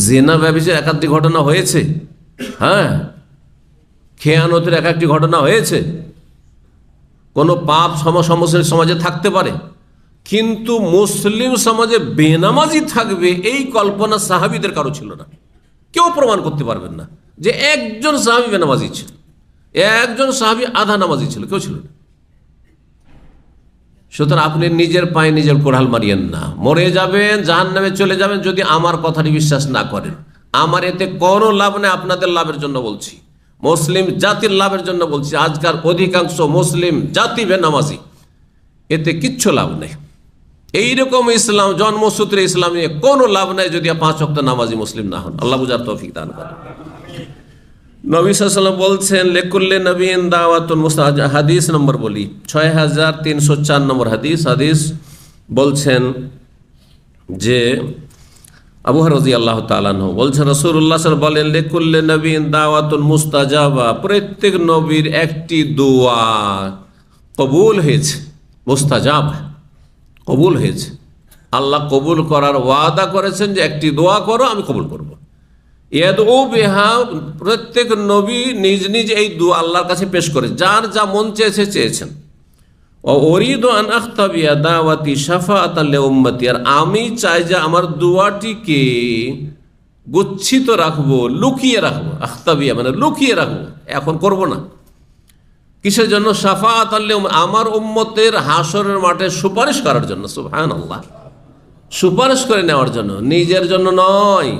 জিনা ব্যভিচার একাধিক ঘটনা হয়েছে, হ্যাঁ, খেয়ানতের একটি ঘটনা হয়েছে। কোনো পাপ সমাজে থাকতে পারে, কিন্তু মুসলিম সমাজে বেনামাজি থাকবে এই কল্পনা সাহাবীদের কারো ছিল না। কেউ প্রমাণ করতে পারবেন না যে একজন সাহাবী বেনামাজি ছিল, একজন সাহাবী আধা নামাজি ছিল, কেউ ছিল না। সুতরাং আপনি নিজের পায়ে নিজের কোড়াল মারিয়েন না। মরে যাবেন, জাহান্নামে চলে যাবেন যদি আমার কথাটি বিশ্বাস না করেন। আমার এতে কোনো লাভ নেই, আপনাদের লাভের জন্য বলছি, মুসলিম জাতির লাভের জন্য বলছি। আজকাল অধিকাংশ মুসলিম জাতি বেনামাজি, এতে কিচ্ছু লাভ নেই। এইরকম ইসলাম, জন্মসূত্রে ইসলাম নিয়ে কোনো লাভ নেই যদি 5 ওয়াক্ত নামাজি মুসলিম না হন। আল্লাহ বুঝার তৌফিক দান করেন। নবী সাল্লাল্লাহু আলাইহি ওয়াসাল্লাম বলছেন, লিকুল্লি নবিয়্যিন দাওয়াতুন মুস্তাজাব। হাদিস নম্বর বলি 6304 নম্বর হাদিস বলছেন যে আবু হুরায়রা রাদিয়াল্লাহু তাআলা আনহু বলছেন, রাসূলুল্লাহ সাল্লাল্লাহু আলাইহি ওয়াসাল্লাম বলেন, লিকুল্লি নবিয়্যিন দাওয়াতুন মুস্তাজাবা, প্রত্যেক নবীর একটি দোয়া কবুল হয়েছে। মুস্তাজাব, কবুল হয়েছে। আল্লাহ কবুল করার ওয়াদা করেছেন যে একটি দোয়া করো, আমি কবুল করব। ইয়াদউ বিহা, প্রত্যেক নবী নিজ নিজ এই দোয়া আল্লাহর কাছে পেশ করে, যার যা মন চেয়েছে চেয়েছেন। ও উরিদু আন আখতাবিয়া দাওয়াতি শাফাআতান লিউম্মতি, আর আমি চাই যে আমার দোয়াটিকে গুচ্ছিত রাখবো, লুকিয়ে রাখবো। আখতাবিয়া মানে লুকিয়ে রাখবো, এখন করব না। কিসের জন্য? শাফাআতান লিউম্মতি, আমার উম্মতের হাসরের মাঠে সুপারিশ করার জন্য। সুবহানাল্লাহ, সুপারিশ করে নেওয়ার জন্য, নিজের জন্য নয়।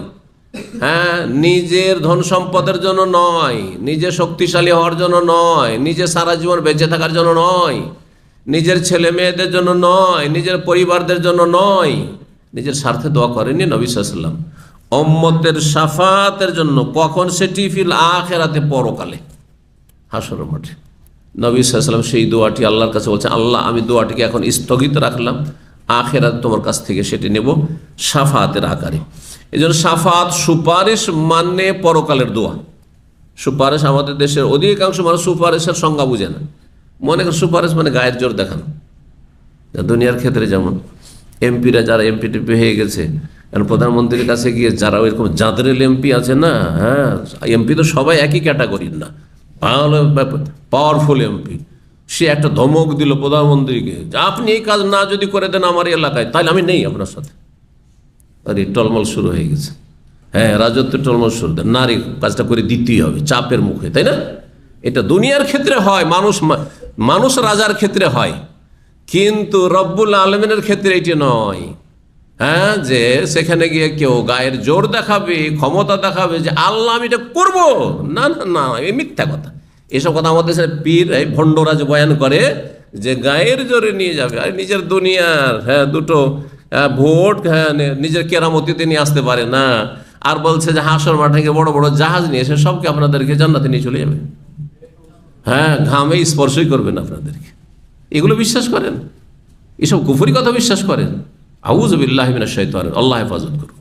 হ্যাঁ, নিজের ধন সম্পদের জন্য নয়, নিজে শক্তিশালী হওয়ার জন্য নয়, নিজে সারা জীবন বেঁচে থাকার জন্য নয়, নিজের ছেলে মেয়েদের জন্য নয়, নিজের পরিবারদের জন্য নয়, নিজের স্বার্থে দোয়া করেননি নবী সাল্লাল্লাহু আলাইহি ওয়াসাল্লাম, উম্মতের শাফাতের জন্য। কখন? সেটি ফিল আখিরাতে, পরকালে, হাসরের মাঠে। নবী সাল্লাল্লাহু আলাইহি ওয়াসাল্লাম সেই দোয়াটি আল্লাহর কাছে বলছেন, আল্লাহ আমি দোয়াটিকে এখন স্থগিত রাখলাম, আখিরাত তোমার কাছ থেকে সেটি নেব শাফাতের আকারে। এই জন্য শাফাত, সুপারিশ মানে পরকালের দোয়া। সুপারিশ, আমাদের দেশের অধিকাংশ মানুষ সুপারিশের সংজ্ঞা বুঝে না। মনে করেন সুপারিশ মানে গায়ের জোর দেখানো। দুনিয়ার ক্ষেত্রে যেমন এমপিরা, যারা এমপি টিপি হয়ে গেছে, কারণ প্রধানমন্ত্রীর কাছে গিয়ে যারা ওইরকম জাদরেল এমপি আছে না, হ্যাঁ, এমপি তো সবাই একই ক্যাটাগরির না, পাওয়ারফুল এমপি, সে একটা ধমক দিল প্রধানমন্ত্রীকে, আপনি এই কাজ না যদি করে দেন আমার এলাকায়, তাহলে আমি নেই আপনার সাথে। আরে টলমল শুরু হয়ে গেছে। হ্যাঁ, রাজত্বের টলমল শুরু, নারী কাজটা করে দিতেই হবে চাপের মুখে, তাই না? এটা দুনিয়ার ক্ষেত্রে হয়, মানুষ রাজার ক্ষেত্রে হয়, কিন্তু রব্বুল আলমিনের ক্ষেত্রে এটি নয়। হ্যাঁ, যে সেখানে গিয়ে কেউ গায়ের জোর দেখাবে, ক্ষমতা দেখাবে যে আল্লাহ আমি এটা করবো, না না না, এই মিথ্যা কথা। এসব কথা আমাদের পীর এই ভণ্ডরা যে বয়ান করে যে গায়ের জোরে নিয়ে যাবে, আর নিজের দুনিয়ার দুটো ভোট নিজের কেরামতিতে নিয়ে আসতে পারে না, আর বলছে যে হাসর মাঠে গিয়ে বড় বড় জাহাজ নিয়ে এসে সবকে আপনাদেরকে জান্নাতে নিয়ে চলে যাবে। হ্যাঁ, ঘামে স্পর্শই করবেন আপনাদেরকে। এগুলো বিশ্বাস করেন? এসব কুফরি কথা বিশ্বাস করেন? আউযু বিল্লাহি মিনাশ শাইতানির, আল্লাহ হেফাজত করুন।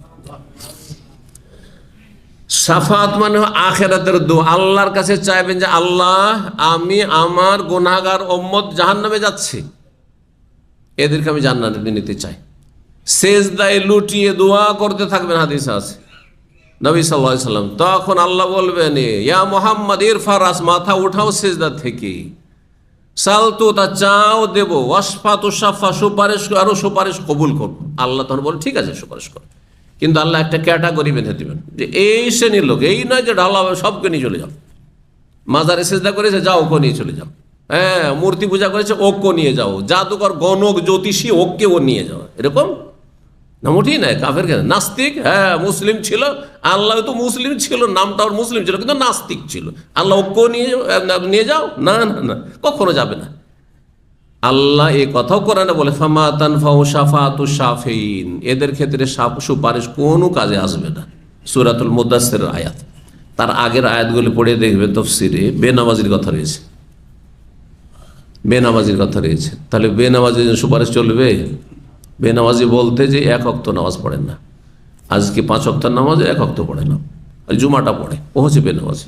শাফাত মানে আখিরাতের দোয়া। আল্লাহর কাছে চাইবেন যে আল্লাহ, আমি আমার গুনাহগার উম্মত জাহান্নামে যাচ্ছে, এদেরকে আমি জান্নাতে নিতে চাই। সেজদায় লুটিয়ে দোয়া করতে থাকবেন, হাদিসে আছে নবী সাল্লাল্লাহু আলাইহি সাল্লাম। তখন আল্লাহ বলবেন, ইয়া মুহাম্মদ ইরফা রাস, মাথা উঠাও সেজদা থেকে, সালতু তা চাও দেব, ওয়াসফাতু শাফা, সুপারিশ আরো সুপারিশ কবুল করব। আল্লাহ তখন বলে ঠিক আছে সুপারিশ করো, কিন্তু আল্লাহ একটা ক্যাটাগরি বেঁধে দেবেন যে এই শ্রেণীর লোক, এই নয় যে ঢালা সবকে নিয়ে চলে যাও। মাজারে সেজদা করেছে, যাও ওকে নিয়ে চলে যাও। হ্যাঁ, মূর্তি পূজা করেছে, ওকে নিয়ে যাও। জাদুকর, গণক, জ্যোতিষী, ওকে ও নিয়ে যাও, এরকম না, মোটেই নয়। কাফের কেন? নাস্তিক, হ্যাঁ মুসলিম ছিল, আল্লাহ তো মুসলিম ছিল, নামটা ওর মুসলিম ছিল, কিন্তু নাস্তিক ছিল। আল্লাহ ওকে নিয়ে যাও, না না না, কখনো যাবে না। আল্লাহ এই কথাও কোরআনে বলে, ফামা তানফাউ শাফাতু শাফিন, এদের ক্ষেত্রে সুপারিশ কোনো কাজে আসবে না। সূরাতুল মুদাসসিরের আয়াত। তার আগের আয়াতগুলি পড়ে দেখবে তাফসিরে বেনামাজির কথা রয়েছে, বেনামাজির কথা রয়েছে। তাহলে বেনামাজির সুপারিশ চলবে? বেনামাজি বলতে যে এক ওয়াক্ত নামাজ পড়েন না, আজকে 5 ওয়াক্ত নামাজে 1 ওয়াক্ত পড়ে না, জুমাটা পড়ে, ও হচ্ছে বেনামাজি।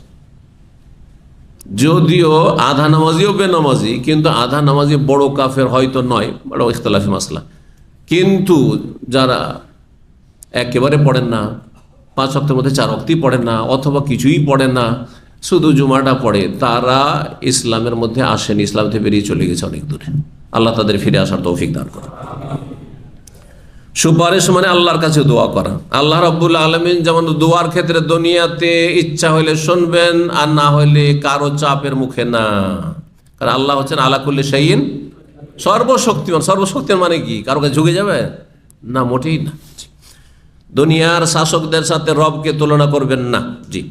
যদিও আধা নামাজিও বেনামাজি, কিন্তু আধা নামাজি বড় কাফের হয়তো নয়, বড় ইখতিলাফি মাসলা। কিন্তু যারা একেবারে পড়েন না, 5 ওয়াক্তের মধ্যে 4 ওয়াক্তই পড়েন না, অথবা কিছুই পড়েন না, শুধু জুমাটা পড়ে, তারা ইসলামের মধ্যে আসেনি, ইসলাম থেকে বেরিয়ে চলে গেছে অনেক দূরে। আল্লাহ তাদের ফিরে আসার তৌফিক দান করে। সুপারিশ মানে আল্লাহর কাছে দোয়া করা। আল্লাহ রাব্বুল আলামিন যেমন দোয়ার ক্ষেত্রে দুনিয়াতে ইচ্ছা হইলে শুনবেন, আর না হইলে কারো চাপের মুখে না। কারণ আল্লাহ হচ্ছেন আলা কুল্লি শাইইন, সর্বশক্তিমান। সর্বশক্তিমান মানে কি? কারো কাছে ঝুঁকে যাবে না, মোটেই না। দুনিয়ার শাসকদের সাথে রবকে তুলনা করবেন না। জি,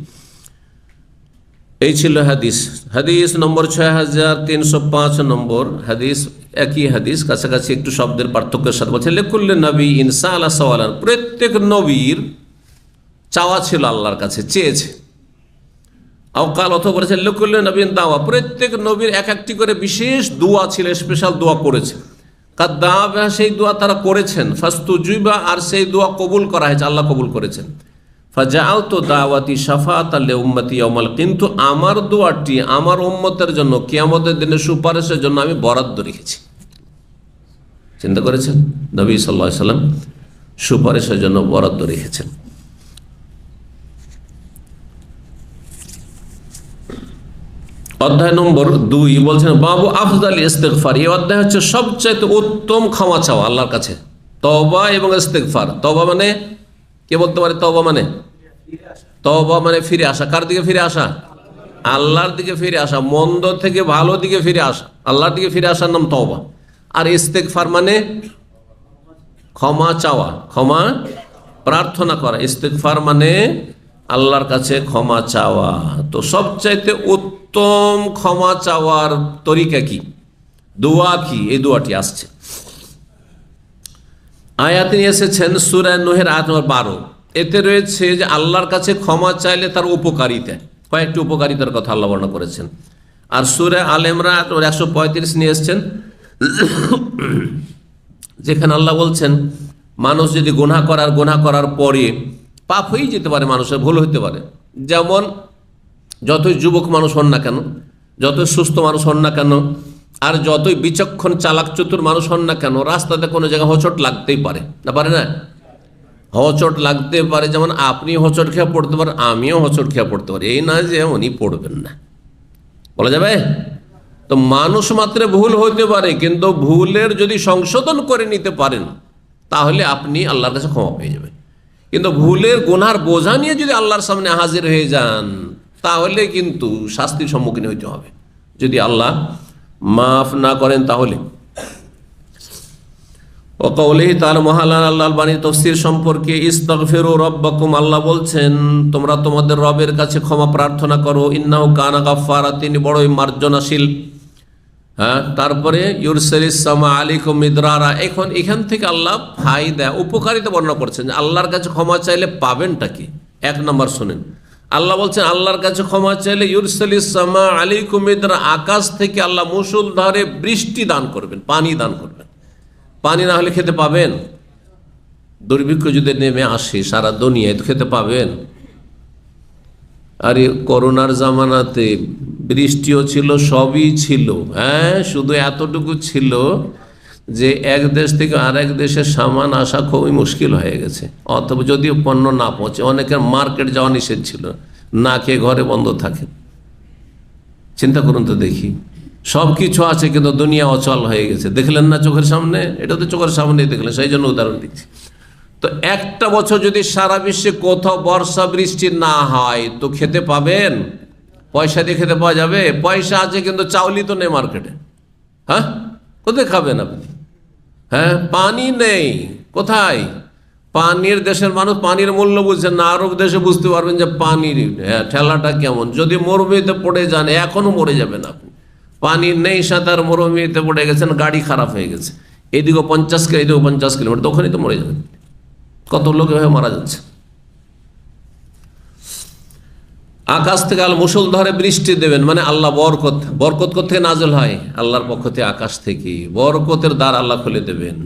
এই ছিল হাদিস। হাদিস নম্বর 6305 নম্বর হাদিস, একই হাদিস, কাছাকাছি একটু শব্দের পার্থক্যের সাথে বলছে, লিকুল্লি নবী ইনসা আলা সওয়ালান, প্রত্যেক নবীর চাওয়া ছিল আল্লাহর কাছে, চেয়েছে। আওকাল অথবা বলেছে লিকুল্লি নবীন দাওয়া, প্রত্যেক নবীর এক একটি করে বিশেষ দোয়া ছিল, স্পেশাল দোয়া করেছে। কাদ্দাবা, সেই দোয়া তারা করেছেন। ফাস্তুজিবা, আর সেই দোয়া কবুল করা হয়েছে, আল্লাহ কবুল করেছেন। ফাজাআলতু দাওয়াতি শাফাআতাল লিউম্মতি ইয়াউমাল, কিন্তু আমার দোয়াটি আমার উম্মতের জন্য কিয়ামতের দিনে সুপারিশের জন্য আমি বরাদ্দ রেখেছি। চিন্তা করেছেন? নবী সাল্লাল্লাহু আলাইহি সাল্লাম সুপারিশের জন্য বরাদ্দ রেখেছেন। অধ্যায় নম্বর 2 বলছেন বাবু আফজাল ইস্তিগফার। এই অধ্যায় হচ্ছে সবচেয়ে উত্তম ক্ষমা চাওয়া আল্লাহর কাছে, তওবা এবং ইস্তিগফার। তওবা মানে কে বলতে পারে? তওবা মানে ফিরে আসা। কার দিকে ফিরে আসা? আল্লাহর দিকে ফিরে আসা, মন্দ থেকে ভালো দিকে ফিরে আসা, আল্লাহর দিকে ফিরে আসার নাম তওবা। আর ইস্তিগফার মানে ক্ষমা চাওয়া, ক্ষমা প্রার্থনা করা। ইস্তিগফার মানে আল্লাহর কাছে ক্ষমা চাওয়া। তো সবচাইতে উত্তম ক্ষমা চাওয়ার তরিকা কি, দোয়া কি? এই দোয়াটি আসছে, আয়াতে এসেছেন সূরা নূহের আয়াত নম্বর 12। এতে রয়েছে যে আল্লাহর কাছে ক্ষমা চাইলে তার উপকারিতা, কয়েকটি উপকারিতার কথা আল্লাহ বর্ণনা করেছেন। আর সূরা আল ইমরান 135 নিয়ে এসেছেন, যেখানে আল্লাহ বলছেন মানুষ যদি গুনাহ করার পরে পাপ হয়েই যেতে পারে, মানুষের ভুল হতে পারে। যেমন যতই যুবক মানুষ হন না কেন, যতই সুস্থ মানুষ হন না কেন, আর যতই বিচক্ষণ চালাক চতুর মানুষ হন না কেন, রাস্তাতে কোনো জায়গায় হোঁচট লাগতেই পারে, না পারে না? হোঁচট লাগতে পারে, যেমন আপনি হোঁচট খেয়ে পড়তে পারেন, আমিও হোঁচট খেয়ে পড়তে পারি, এই না যে উনি পড়বেন না, বলা যাবে? তো মানুষ মাত্রে ভুল হইতে পারে, কিন্তু ভুলের যদি সংশোধন করে নিতে পারেন তাহলে আপনি আল্লাহর কাছে ক্ষমা পেয়ে যাবেন। কিন্তু ভুলের গুনার বোঝা নিয়ে যদি আল্লাহর সামনে হাজির হয়ে যান তাহলে কিন্তু শাস্তির সম্মুখীন হইতে হবে। যদি আল্লাহ মাফ না করেন তাহলে ও কওলিহি তাআলা মহান আল্লাহর বাণী তাফসীর সম্পর্কে ইস্তাগফিরু রাব্বাকুম, আল্লাহ বলছেন তোমরা তোমাদের রবের কাছে ক্ষমা প্রার্থনা করো, ইন্নাহু কানা গাফফারা, তিনি বড়ই মার্জনাশীল। হ্যাঁ, তারপরে ইউরসিলিস সামা আলাইকুম মিদরারা। এখান থেকে আল্লাহ ফায়দা উপকারিতা বর্ণনা করছেন যে আল্লাহর কাছে ক্ষমা চাইলে পাবেনটা কি। এক নম্বর শুনেন, আল্লাহ বলছেন আল্লাহর কাছে ক্ষমা চাইলে ইউরসিলিস সামা আলাইকুম মিদরা, আকাশ থেকে আল্লাহ মুষলধারে বৃষ্টি দান করবেন, পানি দান করবেন। পানি না হলে খেতে পাবেন? দুর্ভিক্ষ যদি নেমে আসে সারা দুনিয়ায় তো খেতে পাবেন? আরে করোনার জামানাতে বৃষ্টিও ছিল, সবই ছিল, হ্যাঁ, শুধু এতটুকু ছিল যে এক দেশ থেকে আরেক দেশে সামান আসা খুবই মুশকিল হয়ে গেছে, অথবা যদিও পণ্য না পৌঁছে, অনেকের মার্কেট যাওয়া নিষেধ ছিল, না খেয়ে ঘরে বন্ধ থাকে। চিন্তা করুন তো দেখি, সব কিছু আছে কিন্তু দুনিয়া অচল হয়ে গেছে। দেখলেন না চোখের সামনে? এটা তো চোখের সামনেই দেখলেন, সেই জন্য উদাহরণ দিচ্ছি। তো একটা বছর যদি সারা বিশ্বে কোথাও বর্ষা বৃষ্টি না হয় তো খেতে পাবেন? পয়সা দিয়ে খেতে পাওয়া যাবে? পয়সা আছে কিন্তু চাউলই তো নেই মার্কেটে। হ্যাঁ, কোথায় খাবেন আপনি? হ্যাঁ, পানি নেই কোথায়? পানির দেশের মানুষ পানির মূল্য বুঝছেন না, আরব দেশে বুঝতে পারবেন যে পানির ঠেলাটা কেমন। যদি মরুভূমিতে পড়ে যান এখনো মরে যাবেন আপনি। পানি নেই, সাঁতার মরুভূমিতে পড়ে গেছেন, গাড়ি খারাপ হয়ে গেছে, এদিকেও 50 কিলো এদিকেও 50 কিলোমিটার, তখনই তো মরে যাবেন। কত লোক এভাবে মারা যাচ্ছে। আকাশ থেকে আল্লাহ মুষলধারে বৃষ্টি দেবেন, মানে আল্লাহ বরকত থেকে নাজল হয় আল্লাহর পক্ষ থেকে, আকাশ থেকে বরকতের দ্বার আল্লাহ খুলে দেবেন।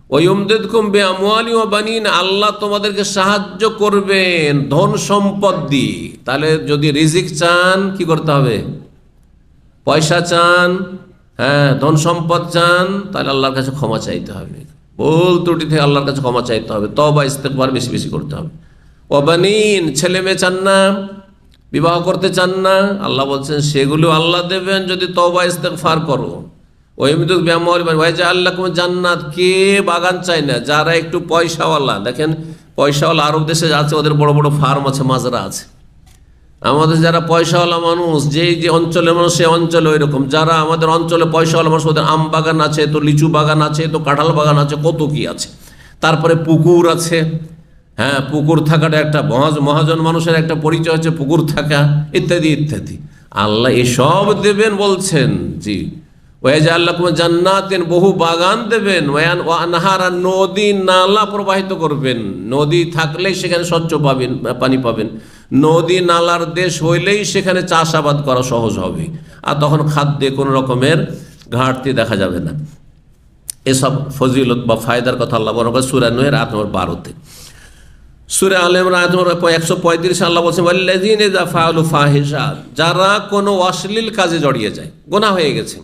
ওয়ায়ুমদিদকুম বিআমওয়ালি ওয়া বানিন, আল্লাহ তোমাদেরকে সাহায্য করবেন ধন সম্পদ দিয়ে। তাহলে যদি রিজিক চান কি করতে হবে? পয়সা চান, হ্যাঁ, ধন সম্পদ চান, তাহলে আল্লাহর কাছে ক্ষমা চাইতে হবে। ভুল ত্রুটি থেকে আল্লাহর কাছে ক্ষমা চাইতে হবে, তওবা ইস্তেগফার বেশি বেশি করতে হবে। ওয়া বানিন, ছেলে মেয়ে চান না, বিবাহ করতে চান না, আল্লাহ বলছেন সেগুলো আল্লাহ দেবেন যদি তওবা ইস্তেগফার করো। ওয়াইমদুক বিআমওয়ালি ওয়াজআল লাকুম জান্নাত, কে বাগান চায় না? যারা একটু পয়সাওয়ালা, দেখেন পয়সাওয়ালা আরব দেশে আছে, ওদের বড় বড় ফার্ম আছে, মাজরা আছে। আমাদের যারা পয়সাওয়ালা মানুষ, যে অঞ্চলের মানুষ সে অঞ্চলে ওই রকম। যারা আমাদের অঞ্চলে পয়সাওয়ালা মানুষ, ওদের আম বাগান আছে, তো লিচু বাগান আছে, তো কাঁঠাল বাগান আছে, কত কি আছে। তারপরে পুকুর আছে, হ্যাঁ, পুকুর থাকাটা একটা মহাজন মানুষের একটা পরিচয় হচ্ছে পুকুর থাকা, ইত্যাদি ইত্যাদি। আল্লাহ এসব দেবেন বলছেন, জি। ওয়াজআল লাকুম জান্নাতিন, বহু বাগান দেবেন। ওয়া আনহারা, নদী নালা প্রবাহিত করবেন। নদী থাকলেই সেখানে স্বচ্ছ পাবেন, পানি পাবেন। নদী নালার দেশ হইলেই সেখানে চাষাবাদ করা সহজ হবে, আর তখন খাদ্যে কোনো রকমের ঘাটতি দেখা যাবে না। এসব ফজিলত বা ফায়দার কথা আল্লাহ বলেন সূরা নূহের আয়াত নম্বর 12-তে। সূরা আলে ইমরান আয়াত নম্বর 135 আল্লাহ বলেছেন ওয়াল্লাযীনা ইযা ফাআলু ফাহিশা, যারা কোনো অশ্লীল কাজে জড়িয়ে যায়, গুনাহ হয়ে গেছে,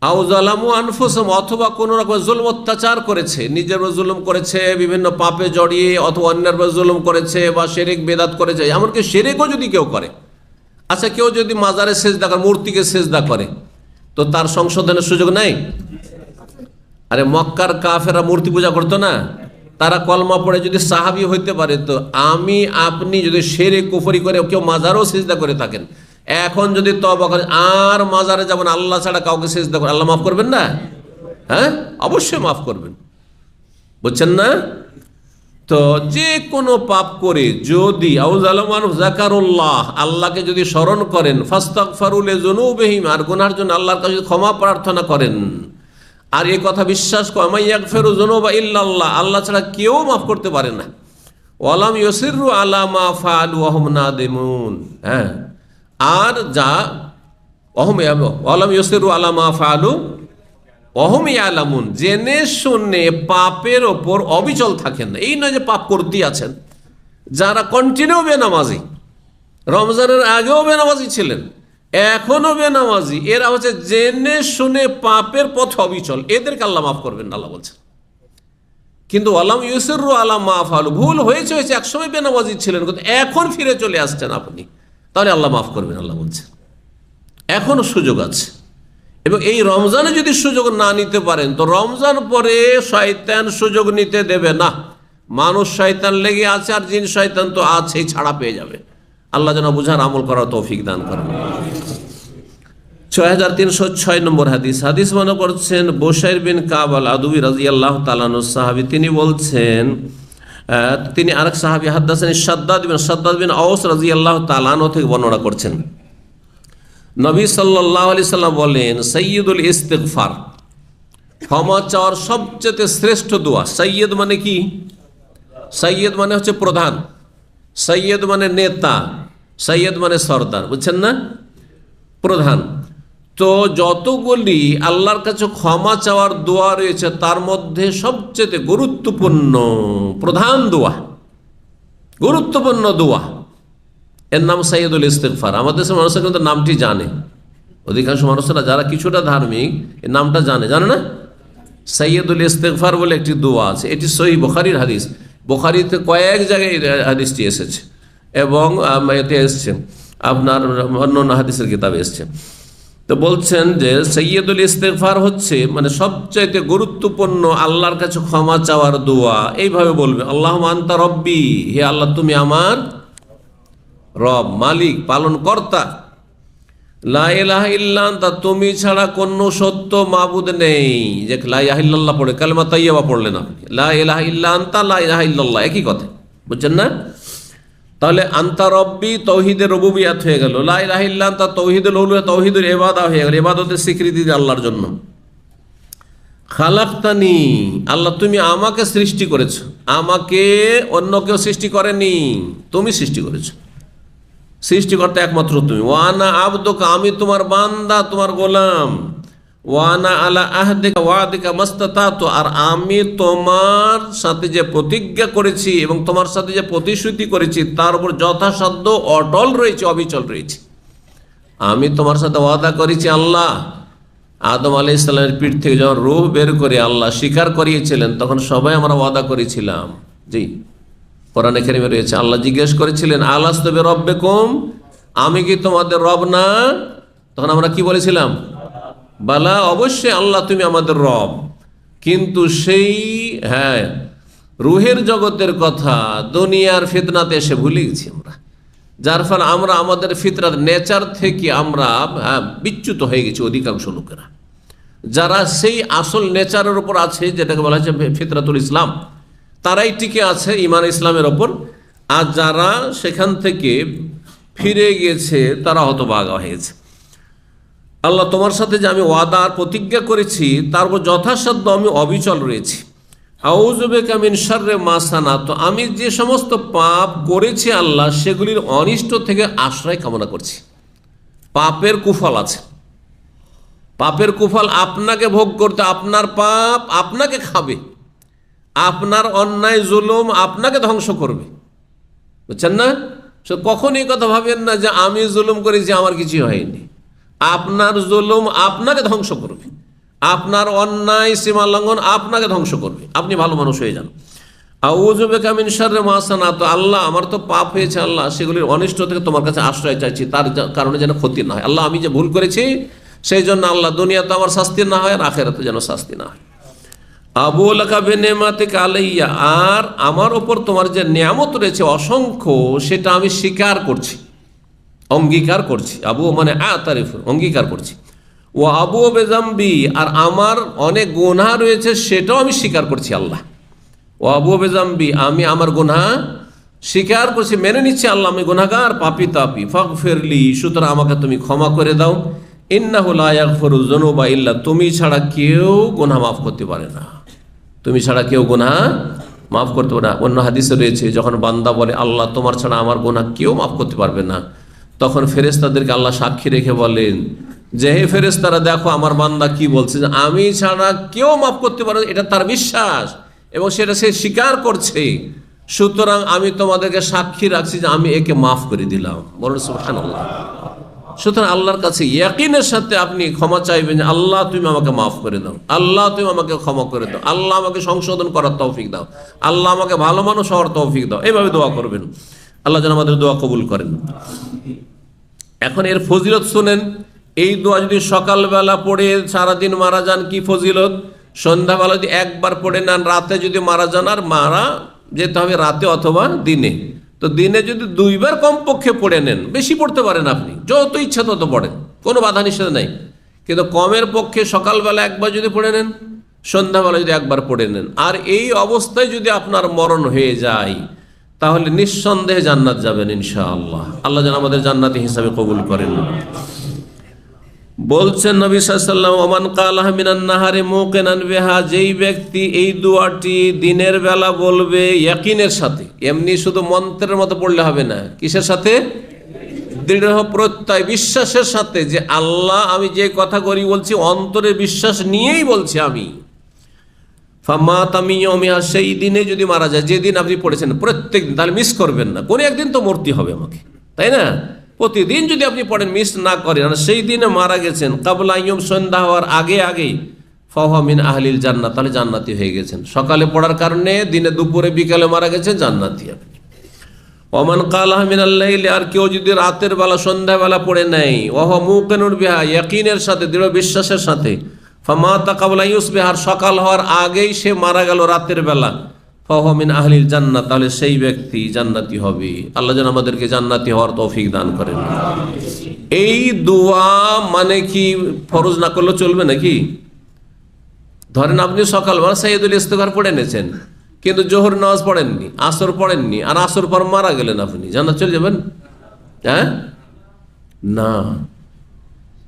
আও যালামু আনফুসাহুম, অথবা কোনো রকম জুলম অত্যাচার করেছে, নিজের উপর জুলুম করেছে, বিভিন্ন পাপে জড়িয়ে, অথবা অন্যের উপর জুলুম করেছে, বা শিরক বেদাত করেছে। এমনকি শিরকও যদি কেউ করে, আচ্ছা কেউ যদি মাজারে সেজদা করে, মূর্তিকে সেজদা করে, তো তার সংশোধনের সুযোগ নাই? আরে মক্কার কাফেররা মূর্তি পূজা করতো না, তারা কলমা পড়ে যদি সাহাবী হইতে পারে, তো আমি আপনি যদি শিরক কুফরি করে কেউ মাজারও সেজদা করে থাকেন, এখন যদি তওবা করেন আর মাজারে যাবেন, আল্লাহ ছাড়া কাউকে সিজদা করেন, আল্লাহ মাফ করবেন না? হ্যাঁ, অবশ্যই মাফ করবেন, বুঝছেন না? তো যে কোনো পাপ করে যদি যাকারুল্লাহ, আল্লাহকে যদি স্মরণ করেন, ফাস্তাগফারু লিযুনুবিহিম, আর গুনাহর জন্য আল্লাহর কাছে ক্ষমা প্রার্থনা করেন, আর এই কথা বিশ্বাস করেন মাইয়াগফিরু যুনুবা ইল্লাল্লাহ, আল্লাহ ছাড়া কেউ মাফ করতে পারে না। ওয়ালাম ইউসিররু আলা মা ফাআলু ওয়া হুম নাদিমুন, হ্যাঁ, আর যা ওয়ালাম ইউসিররু আলা মা ফাআলু ওয়া হুম ইয়ালামুন, জেনে শুনে পাপের ওপর অবিচল থাকেন না। এই নয় যে পাপ করতেই আছেন। যারা কন্টিনিউ বেনামাজি, রমজানের আগেও বেনামাজি ছিলেন, এখনো বেনামাজি, এরা হচ্ছে জেনে শুনে পাপের পথ অবিচল, এদেরকে আল্লাহ মাফ করবেন না, আল্লাহ বলছেন। কিন্তু ওয়ালাম ইউসিররু আলা মা ফাআলু, ভুল হয়েছে, একসময় বেনামাজি ছিলেন কিন্তু এখন ফিরে চলে আসছেন আপনি, তাহলে আল্লাহ মাফ করবেন, আল্লাহ বলছেন। এখনো সুযোগ আছে। এবং এই রমজানে যদি সুযোগ না নিতে পারেন, তো রমজান পরে শয়তান সুযোগ নিতে দেবে না। মানুষ শয়তান লেগে আছে, আর জিন শয়তান তো আছেই, ছাড়া পেয়ে যাবে। আল্লাহ যেন বুঝার আমল করার তৌফিক দান করেন। 6306 নম্বর হাদিস। হাদিস মনে করছেন বুশাইর বিন কাব আল আদুবী রাদিয়াল্লাহু তাআলা আনহু সাহাবী। তিনি বলছেন, তিনি আরেক সাহাবী হাদাসানি শাদ্দাদ বিন আওস রাদিয়াল্লাহু তাআলা আনহু থেকে বর্ণনা করছেন, নবী সাল্লাল্লাহু আলাইহি সাল্লাম বলেন, সাইয়্যিদুল ইস্তিগফার, ক্ষমা চাওয়ার সবচেয়ে শ্রেষ্ঠ দোয়া। সাইয়্যিদ মানে কি? সাইয়্যিদ মানে হচ্ছে প্রধান, সাইয়্যিদ মানে নেতা, সাইয়্যিদ মানে সর্দার, বুঝছেন না? প্রধান। তো যতগুলি আল্লাহর কাছে ক্ষমা চাওয়ার দোয়া রয়েছে তার মধ্যে সবচেয়ে গুরুত্বপূর্ণ প্রধান দোয়া, গুরুত্বপূর্ণ দোয়া, এর নাম সাইয়্যিদুল ইস্তিগফার। আমাদের দেশের মানুষরা কিন্তু নামটি জানে, অধিকাংশ মানুষরা যারা কিছুটা ধার্মিক এই নামটা জানে না? সাইয়্যিদুল ইস্তিগফার বলে একটি দোয়া আছে, এটি সহিহ বুখারীর হাদিস। বুখারীতে কয়েক জায়গায় হাদিসটি এসেছে এবং এতে এসছে আপনার অন্যান্য হাদিসের কিতাবে এসছে। তো বলছেন যে সাইয়্যিদুল ইস্তিগফার হচ্ছে মানে সবচাইতে গুরুত্বপূর্ণ আল্লাহর কাছে ক্ষমা চাওয়ার দোয়া। এইভাবে বলবে, আল্লাহুম্মা আনতা রব্বি, হে আল্লাহ তুমি আমার রব, মালিক, পালন কর্তা। লা ইলাহা ইল্লা আনতা, তুমি ছাড়া কোনো সত্য মাবুদ নেই। যে লা ইলাহা ইল্লাল্লাহ পড়ে কালেমা তাইয়্যিবা পড়লেন আপনি, লা ইলাহা ইল্লা আনতা, লা ইলাহা ইল্লাল্লাহ একই কথা, বুঝছেন না? তাহলে আনতা রব্বি তাওহীদের রুবুবিয়াত হয়ে গেল, লা ইলাহা ইল্লা আনতা তাওহীদুল উলুহিয়্যাত, তাওহীদুল ইবাদা হয়ে গেল, ইবাদতের স্বীকৃতি দিয়ে আল্লাহর জন্য। খালাকতানি, আল্লাহ তুমি আমাকে সৃষ্টি করেছো, আমাকে অন্য কেউ সৃষ্টি করেনি, তুমি সৃষ্টি করেছো, সৃষ্টিকর্তা একমাত্র তুমি। ওয়ানা আবদুকা, আমি তোমার বান্দা, তোমার গোলাম। ওয়ানা আলা আহদিকা ওয়াদিকা মাস্তাতাতু, আর আমি তোমার সাথে যে প্রতিজ্ঞা করেছি এবং তোমার সাথে যে প্রতিশ্রুতি করেছি তার উপর যথাসাধ্য অটল রয়েছে, অবিচল রয়েছে। আমি তোমার সাথে ওয়াদা করেছি, আল্লাহ আদম আলাইহিস সালামের পিঠ থেকে যখন রূহ বের করে আল্লাহ স্বীকার করিয়েছিলেন তখন সবাই আমরা ওয়াদা করেছিলাম। জি, কোরআনে কারিমে রয়েছে, আল্লাহ জিজ্ঞেস করেছিলেন, আলাস্তু বিরাব্বিকুম, আমি কি তোমাদের রব না? তখন আমরা কি বলেছিলাম? বালা, অবশ্যই আল্লাহ তুমি আমাদের রব। কিন্তু সেই রুহের জগতের কথা দুনিয়ার ফিতনাতে এসে ভুলে গেছি আমরা, যার ফলে আমরা আমাদের ফিতরাত নেচার থেকে আমরা বিচ্যুত হয়ে গেছি। অধিকাংশ লোকেরা যারা সেই আসল নেচারের উপর আছে, যেটাকে বলা হচ্ছে ফিতরাতুল ইসলাম, তারাই টিকে আছে ঈমান ইসলামের ওপর। আর যারা সেখান থেকে ফিরে গিয়েছে তারা হতভাগা হয়েছে। আল্লাহ তোমার সাথে যে আমি ওয়াদা আর প্রতিজ্ঞা করেছি তার উপর যথাসাধ্য আমি অবিচল রয়েছি। আউযু বিকা মিন শাররি মা সানাতু, আমি যে সমস্ত পাপ করেছি আল্লাহ সেগুলির অনিষ্ট থেকে আশ্রয় কামনা করছি। পাপের কুফল আছে, পাপের কুফল আপনাকে ভোগ করতে, আপনার পাপ আপনাকে খাবে, আপনার অন্যায় জুলুম আপনাকে ধ্বংস করবে, বুঝছেন না? কখন এই কথা ভাবেন না যে আমি জুলুম করেছি আমার কিছু হয়নি। আপনার জুলুম আপনাকে ধ্বংস করবে, আপনার অন্যায় সীমা লঙ্ঘন আপনাকে ধ্বংস করবে, আপনি ভালো মানুষ হয়ে যান। আউযু বিকা মিন শাররি মা সানাতু, আল্লাহ আমার তো পাপ হয়েছে, আল্লাহ সেগুলির অনিষ্ট থেকে তোমার কাছে আশ্রয় চাইছি, তার কারণে যেন ক্ষতি না হয়। আল্লাহ আমি যে ভুল করেছি সেই জন্য আল্লাহ দুনিয়াতে আমার শাস্তি না হয় আর আখিরাতে যেন শাস্তি না হয়। আবু লাকা বিনিমাতিকা আলাইয়া, আর আমার ওপর তোমার যে নিয়ামত রয়েছে অসংখ্য সেটা আমি স্বীকার করছি, অঙ্গীকার করছি। আবু মানে আতারিফ, অঙ্গীকার করছি। ও আবু বেজাম্বি, আর আমার অনেক গুনাহ রয়েছে সেটাও আমি স্বীকার করছি আল্লাহ। ও আবু বেজাম্বি, আমি আমার গুনাহ স্বীকার করছি, মেনে নিচ্ছি আল্লাহ আমি গুনাহগার, পাপী তাপী। ফাগফিরলি, সুতরাং আমাকে তুমি ক্ষমা করে দাও। ইন্নাহু লা ইয়াগফিরুয যুনুবা ইল্লা, তুমি ছাড়া কেউ গুনাহ মাফ করতে পারে না, তুমি ছাড়া কেউ গুনাহ মাফ করতে পারে না। অন্য হাদিসে রয়েছে যখন বান্দা বলে আল্লাহ তোমার ছাড়া আমার গুনাহ কেউ মাফ করতে পারবে না, তখন ফেরেশতাদেরকে আল্লাহ সাক্ষী রেখে বলেন যে হে ফেরেশতারা দেখো আমার বান্দা কি বলছে, যে আমি ছাড়া কেউ মাফ করতে পারে, এটা তার বিশ্বাস এবং সেটা সে স্বীকার করছে। সুতরাং আমি তোমাদেরকে সাক্ষী রাখছি যে আমি একে মাফ করে দিলাম। বলুন সুবহানাল্লাহ। সুতরাং আল্লাহর কাছে ইয়াকিনের সাথে আপনি ক্ষমা চাইবেন যে আল্লাহ তুমি আমাকে মাফ করে দাও, আল্লাহ তুমি আমাকে ক্ষমা করে দাও, আল্লাহ আমাকে সংশোধন করার তৌফিক দাও, আল্লাহ আমাকে ভালো মানুষ হওয়ার তৌফিক দাও। এইভাবে দোয়া করবেন, আল্লাহ যেন আমাদের দোয়া কবুল করেন। এখন এর ফজিলত শুনেন। এই দোয়া যদি সকালবেলা পড়ে সারাদিন মারা যান কি ফজিলত, সন্ধ্যাবেলা যদি একবার পড়ে নেন, রাতে যদি মারা যান, আর মারা যেতে হবে রাতে অথবা দিনে, তো দিনে যদি দুইবার কমপক্ষে পড়ে নেন, বেশি পড়তে পারেন আপনি, যত ইচ্ছা তত পড়েন, কোনো বাধা নিষেধ নেই। কিন্তু কমের পক্ষে সকালবেলা একবার যদি পড়ে নেন, সন্ধ্যাবেলা যদি একবার পড়ে নেন, আর এই অবস্থায় যদি আপনার মরণ হয়ে যায়, তাহলে নিঃসন্দেহে জান্নাত যাবেন ইনশাআল্লাহ। আল্লাহ যেন আমাদের জান্নাতি হিসাবে কবুল করেন। বলছেন নবী সাল্লাল্লাহু আলাইহি ওয়াসাল্লাম, ওমান কালাহা মিনান নাহারি মুকিনান বিহা, যেই ব্যক্তি এই দোয়াটি দিনের বেলা বলবে ইয়াকিনের সাথে, এমনি শুধু মন্ত্রের মতো পড়লে হবে না, কিসের সাথে? দৃঢ় প্রত্যয়, বিশ্বাসের সাথে, যে আল্লাহ আমি যে কথা করি বলছি অন্তরে বিশ্বাস নিয়েই বলছি আমি। ফামাত মিয়াউমিহা, সেই দিনে যদি মারা যায়, যেদিন আপনি পড়েছেন প্রত্যেক দিন, তাহলে মিস করবেন না। কোনো একদিন তো মরতে হবে আমাকে, তাই না? প্রতিদিন যদি আপনি পড়েন, মিস না করেন, আর সেই দিনে মারা গেছেন কাবলা ইয়ুম, সন্ধ্যা হওয়ার আগে আগেই, ফাহুয়া মিন আহলিল জান্নাত, তাহলে জান্নাতি হয়ে গেছেন। সকালে পড়ার কারণে দিনে দুপুরে বিকালে মারা গেছেন, জান্নাতি আপনি। ওমান কালাহা মিনাল লাইলি, আর কেউ যদি রাতের বেলা সন্ধ্যাবেলা পড়ে নেয়, ওয়া মুকিনুন বিহা, ইয়াকিনের সাথে, দৃঢ় বিশ্বাসের সাথে, ফামাতা কাবলা ইউসবিহ, আর সকাল হওয়ার আগেই সে মারা গেল রাতের বেলা, ফাহুয়া মিন আহলিল জান্নাত, তাহলে সেই ব্যক্তি জান্নাতি হবে। আল্লাহ যেন আমাদেরকে জান্নাতি হওয়ার তৌফিক দান করেন। এই দোয়া মানে কি ফরজ না করলে চলবে নাকি? ধরেন আপনি সকালবেলা সাইয়্যিদুল ইস্তিগফার পড়ে নিয়েছেন, কিন্তু জোহর নামাজ পড়েননি, আসর পড়েননি, আর আসর পর মারা গেলেন, আপনি জান্নাত চলে যাবেন? হ্যাঁ, না।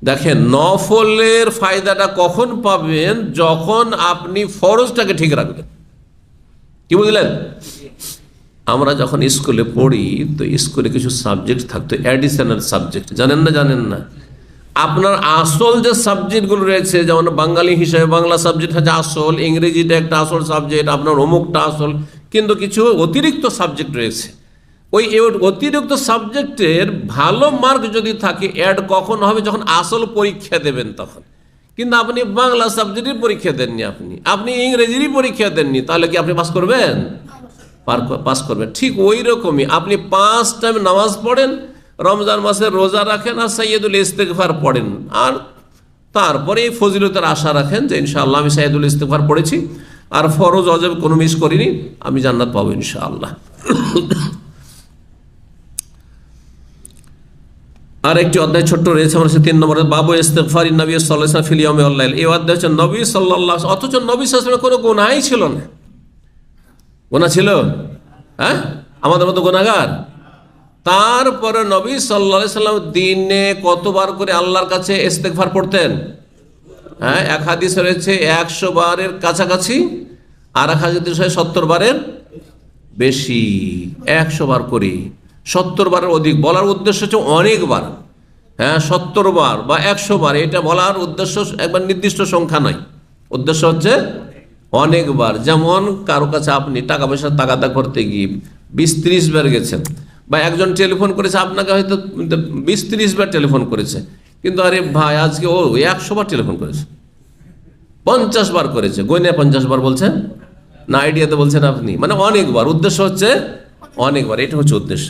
দেখেন, নফলের ফায়দাটা কখন পাবেন? যখন আপনি ফরজটাকে ঠিক রাখবেন। কি বুঝলেন? আমরা যখন স্কুলে পড়ি, তো স্কুলে কিছু সাবজেক্ট থাকতো, অ্যাডিশনাল সাবজেক্ট, জানেন না? জানেন না? আপনার আসল যে সাবজেক্টগুলো রয়েছে, যেমন বাঙালি হিসেবে বাংলা সাবজেক্ট হচ্ছে আসল, ইংরেজিটা একটা আসল সাবজেক্ট, আপনার অমুকটা আসল, কিন্তু কিছু অতিরিক্ত সাবজেক্ট রয়েছে। ওই অতিরিক্ত সাবজেক্টের ভালো মার্ক যদি থাকে, অ্যাড কখন হবে? যখন আসল পরীক্ষা দেবেন তখন। কিন্তু আপনি বাংলা সাবজেক্টের পরীক্ষা দেননি, আপনি ইংরেজিরই পরীক্ষা দেননি, তাহলে কি আপনি পাস করবেন? পাস করবেন। ঠিক ওই রকমই আপনি 5 টাইম নামাজ পড়েন, রমজান মাসে রোজা রাখেন, আর সাইয়্যিদুল ইস্তিগফার পড়েন, আর তারপরে এই ফজিলতের আশা রাখেন যে ইনশাআল্লাহ আমি সাইয়্যিদুল ইস্তিগফার পড়েছি, আর ফরজ ওয়াজিব কোনো মিস করিনি, আমি জান্নাত পাবো ইনশাআল্লাহ। আর একটি অধ্যায় ছোট্ট রয়েছে, আমরা 3 নম্বরে, বাবু ইস্তিগফারিন নবী সাল্লাল্লাহু আলাইহি ওয়াসাল্লাম ফিল ইয়াউমি ওয়াল লাইল। এই অধ্যায় হচ্ছে নবী সাল্লাল্লাহু, অথচ নবী সাল্লাল্লাহু আলাইহি ওয়াসাল্লামের কোনো গুনাহই ছিল না। গুনাহ ছিল? হ্যাঁ, আমাদের মতো গুনাহগার। তারপরে নবী সাল্লাল্লাহু আলাইহি ওয়াসাল্লাম দিনে কতবার করে আল্লাহর কাছে ইস্তিগফার পড়তেন? হ্যাঁ, এক হাদিসে রয়েছে 100 বারের কাছাকাছি, আর এক হাদিসে 70 বারের বেশি। 100 বার করে, 70 বারের অধিক। বলার উদ্দেশ্য হচ্ছে অনেকবার। হ্যাঁ, 70 বার বা 100 বার, এটা বলার উদ্দেশ্য একবার নির্দিষ্ট সংখ্যা নয়, উদ্দেশ্য হচ্ছে অনেকবার। যেমন কারো কাছে আপনি টাকা পয়সা তাগাদা করতে গিয়ে 20-30 বার গেছেন, বা একজন টেলিফোন করেছে আপনাকে, হয়তো 20-30 বার টেলিফোন করেছে, কিন্তু আরে ভাই আজকে ও 100 বার টেলিফোন করেছে, 50 বার করেছে, গয়না 50 বার বলছেন না, আইডিয়াতে বলছেন আপনি, মানে অনেকবার। উদ্দেশ্য হচ্ছে অনেকবার, এটা হচ্ছে উদ্দেশ্য।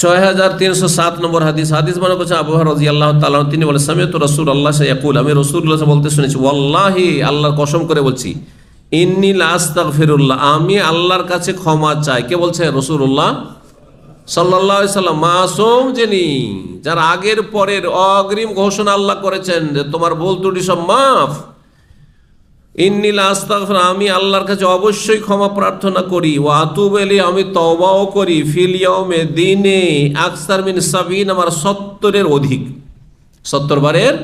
6307 নম্বর হাদিস। হাদিস মানে করছে আবু হুরায়রা রাদিয়াল্লাহু তাআলা, তিনি বলেন, সামিআতু রাসূলুল্লাহ ইয়াকুল, আমি রাসূলুল্লাহ বলতে শুনেছি, ওয়াল্লাহি, আল্লাহর কসম করে বলছি, ইন্নী লা আস্তাগফিরুল্লাহ, আমি আল্লাহর কাছে ক্ষমা চাই। কে বলছেন? রাসূলুল্লাহ সাল্লাল্লাহু আলাইহি সাল্লাম, মাসুম, যিনি, যার আগের পরের অগ্রিম ঘোষণা আল্লাহ করেছেন যে তোমার ভুল ত্রুটি সব মাফ। ইন্নী লা আস্তাগফির, আমি আল্লাহর কাছে অবশ্যই ক্ষমা প্রার্থনা করি, ওয়া আতুবু ইলাইহি, আমি তওবাও করি, ফিল ইয়াউমে, দিনে, আকসার মিন 70, আমার 70-এর অধিক, 70 বারের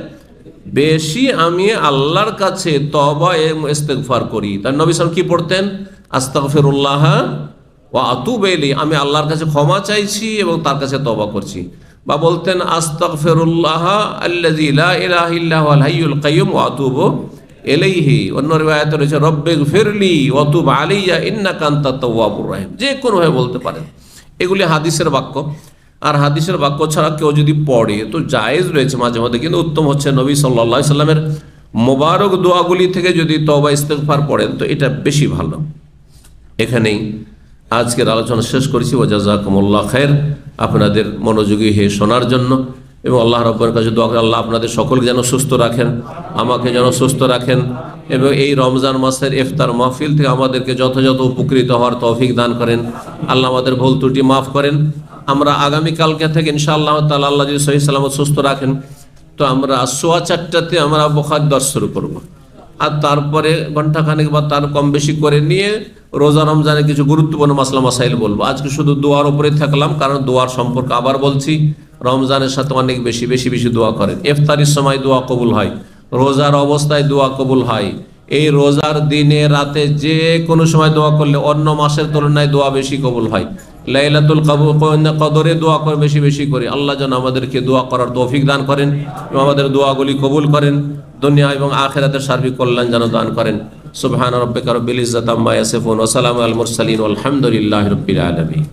বেশি আমি আল্লাহর কাছে তওবা এবং ইস্তিগফার করি। তার নবী সাল্লাল্লাহু আলাইহি ওয়াসাল্লাম কি পড়তেন? আস্তাগফিরুল্লাহ ওয়া আতুবু ইলাইহি, আমি আল্লাহর কাছে ক্ষমা চাইছি এবং তার কাছে তওবা করছি। বা বলতেন আস্তাগফিরুল্লাহ আল্লাযী লা ইলাহা ইল্লা হুয়াল হাইয়ুল কাইয়্যুম ওয়া আতুবু ইলাইহি। অন্য রিওয়ায়াতে রয়েছে রব্বিগফিরলি ওয়া তুব আলাইয়া ইন্নাকা আনতাত তাওয়াবুর রহিম। যে কোনো ভাবে বলতে পারেন, এগুলি হাদিসের বাক্য। আর হাদিসের বাক্য ছাড়া কেউ যদি পড়ে তো জায়েজ রয়েছে মাঝে মধ্যে, কিন্তু উত্তম হচ্ছে নবী সাল্লাল্লাহু আলাইহি সাল্লামের মোবারক দোয়াগুলি থেকে যদি তওবা ইস্তিগফার পড়েন তো এটা বেশি ভালো। এখানেই আজকের আলোচনা শেষ করেছি। ওয়া জাযাকুমুল্লাহ খায়র, আপনাদের মনোযোগী হয়ে শোনার জন্য, এবং আল্লাহ রাব্বুল কাছে দোয়া করি আল্লাহ আপনাদের সকলকে যেন সুস্থ রাখেন, আমাকে যেন সুস্থ রাখেন, এবং এই রমজান মাসের ইফতার মাহফিল থেকে আমাদেরকে যথাযথ উপকৃত হওয়ার তৌফিক দান করেন। আল্লাহ আমাদের ভুল ত্রুটি মাফ করেন। আমরা আগামীকালকে থেকে ইনশাআল্লাহ তাআলা, আল্লাহ যদি সহিহ সালামত সুস্থ রাখেন, তো আমরা 4:15 আমরা বুখারী দর্শ শুরু করব, আর তারপরে ঘন্টাখানেক বা তার কম বেশি করে নিয়ে রোজা রমজানের কিছু গুরুত্বপূর্ণ মাসলা মাসাইল বলবো। আজকে শুধু দোয়ার উপরে থাকলাম, কারণ দোয়ার সম্পর্কে আবার বলছি, রমজানের সাথে অনেক বেশি বেশি বেশি দোয়া করেন। ইফতারির সময় দোয়া কবুল হয়, রোজার অবস্থায় দোয়া কবুল হয়। এই রোজার দিনে রাতে যে কোনো সময় দোয়া করলে অন্য মাসের তুলনায় দোয়া বেশি কবুল হয়। লাইলাতুল কদরে দোয়া করে বেশি বেশি করি। আল্লাহ যেন আমাদেরকে দোয়া করার তৌফিক দান করেন এবং আমাদের দোয়াগুলি কবুল করেন, দুনিয়া এবং আখিরাতের সার্বিক কল্যাণ যেন দান করেন। সুবহান রাব্বিকা রাব্বিল ইজ্জাতি আম্মা ইয়াসিফুন ওয়া সালামুন আলাল মুরসালিন ওয়াল হামদুলিল্লাহি রাব্বিল আলামিন।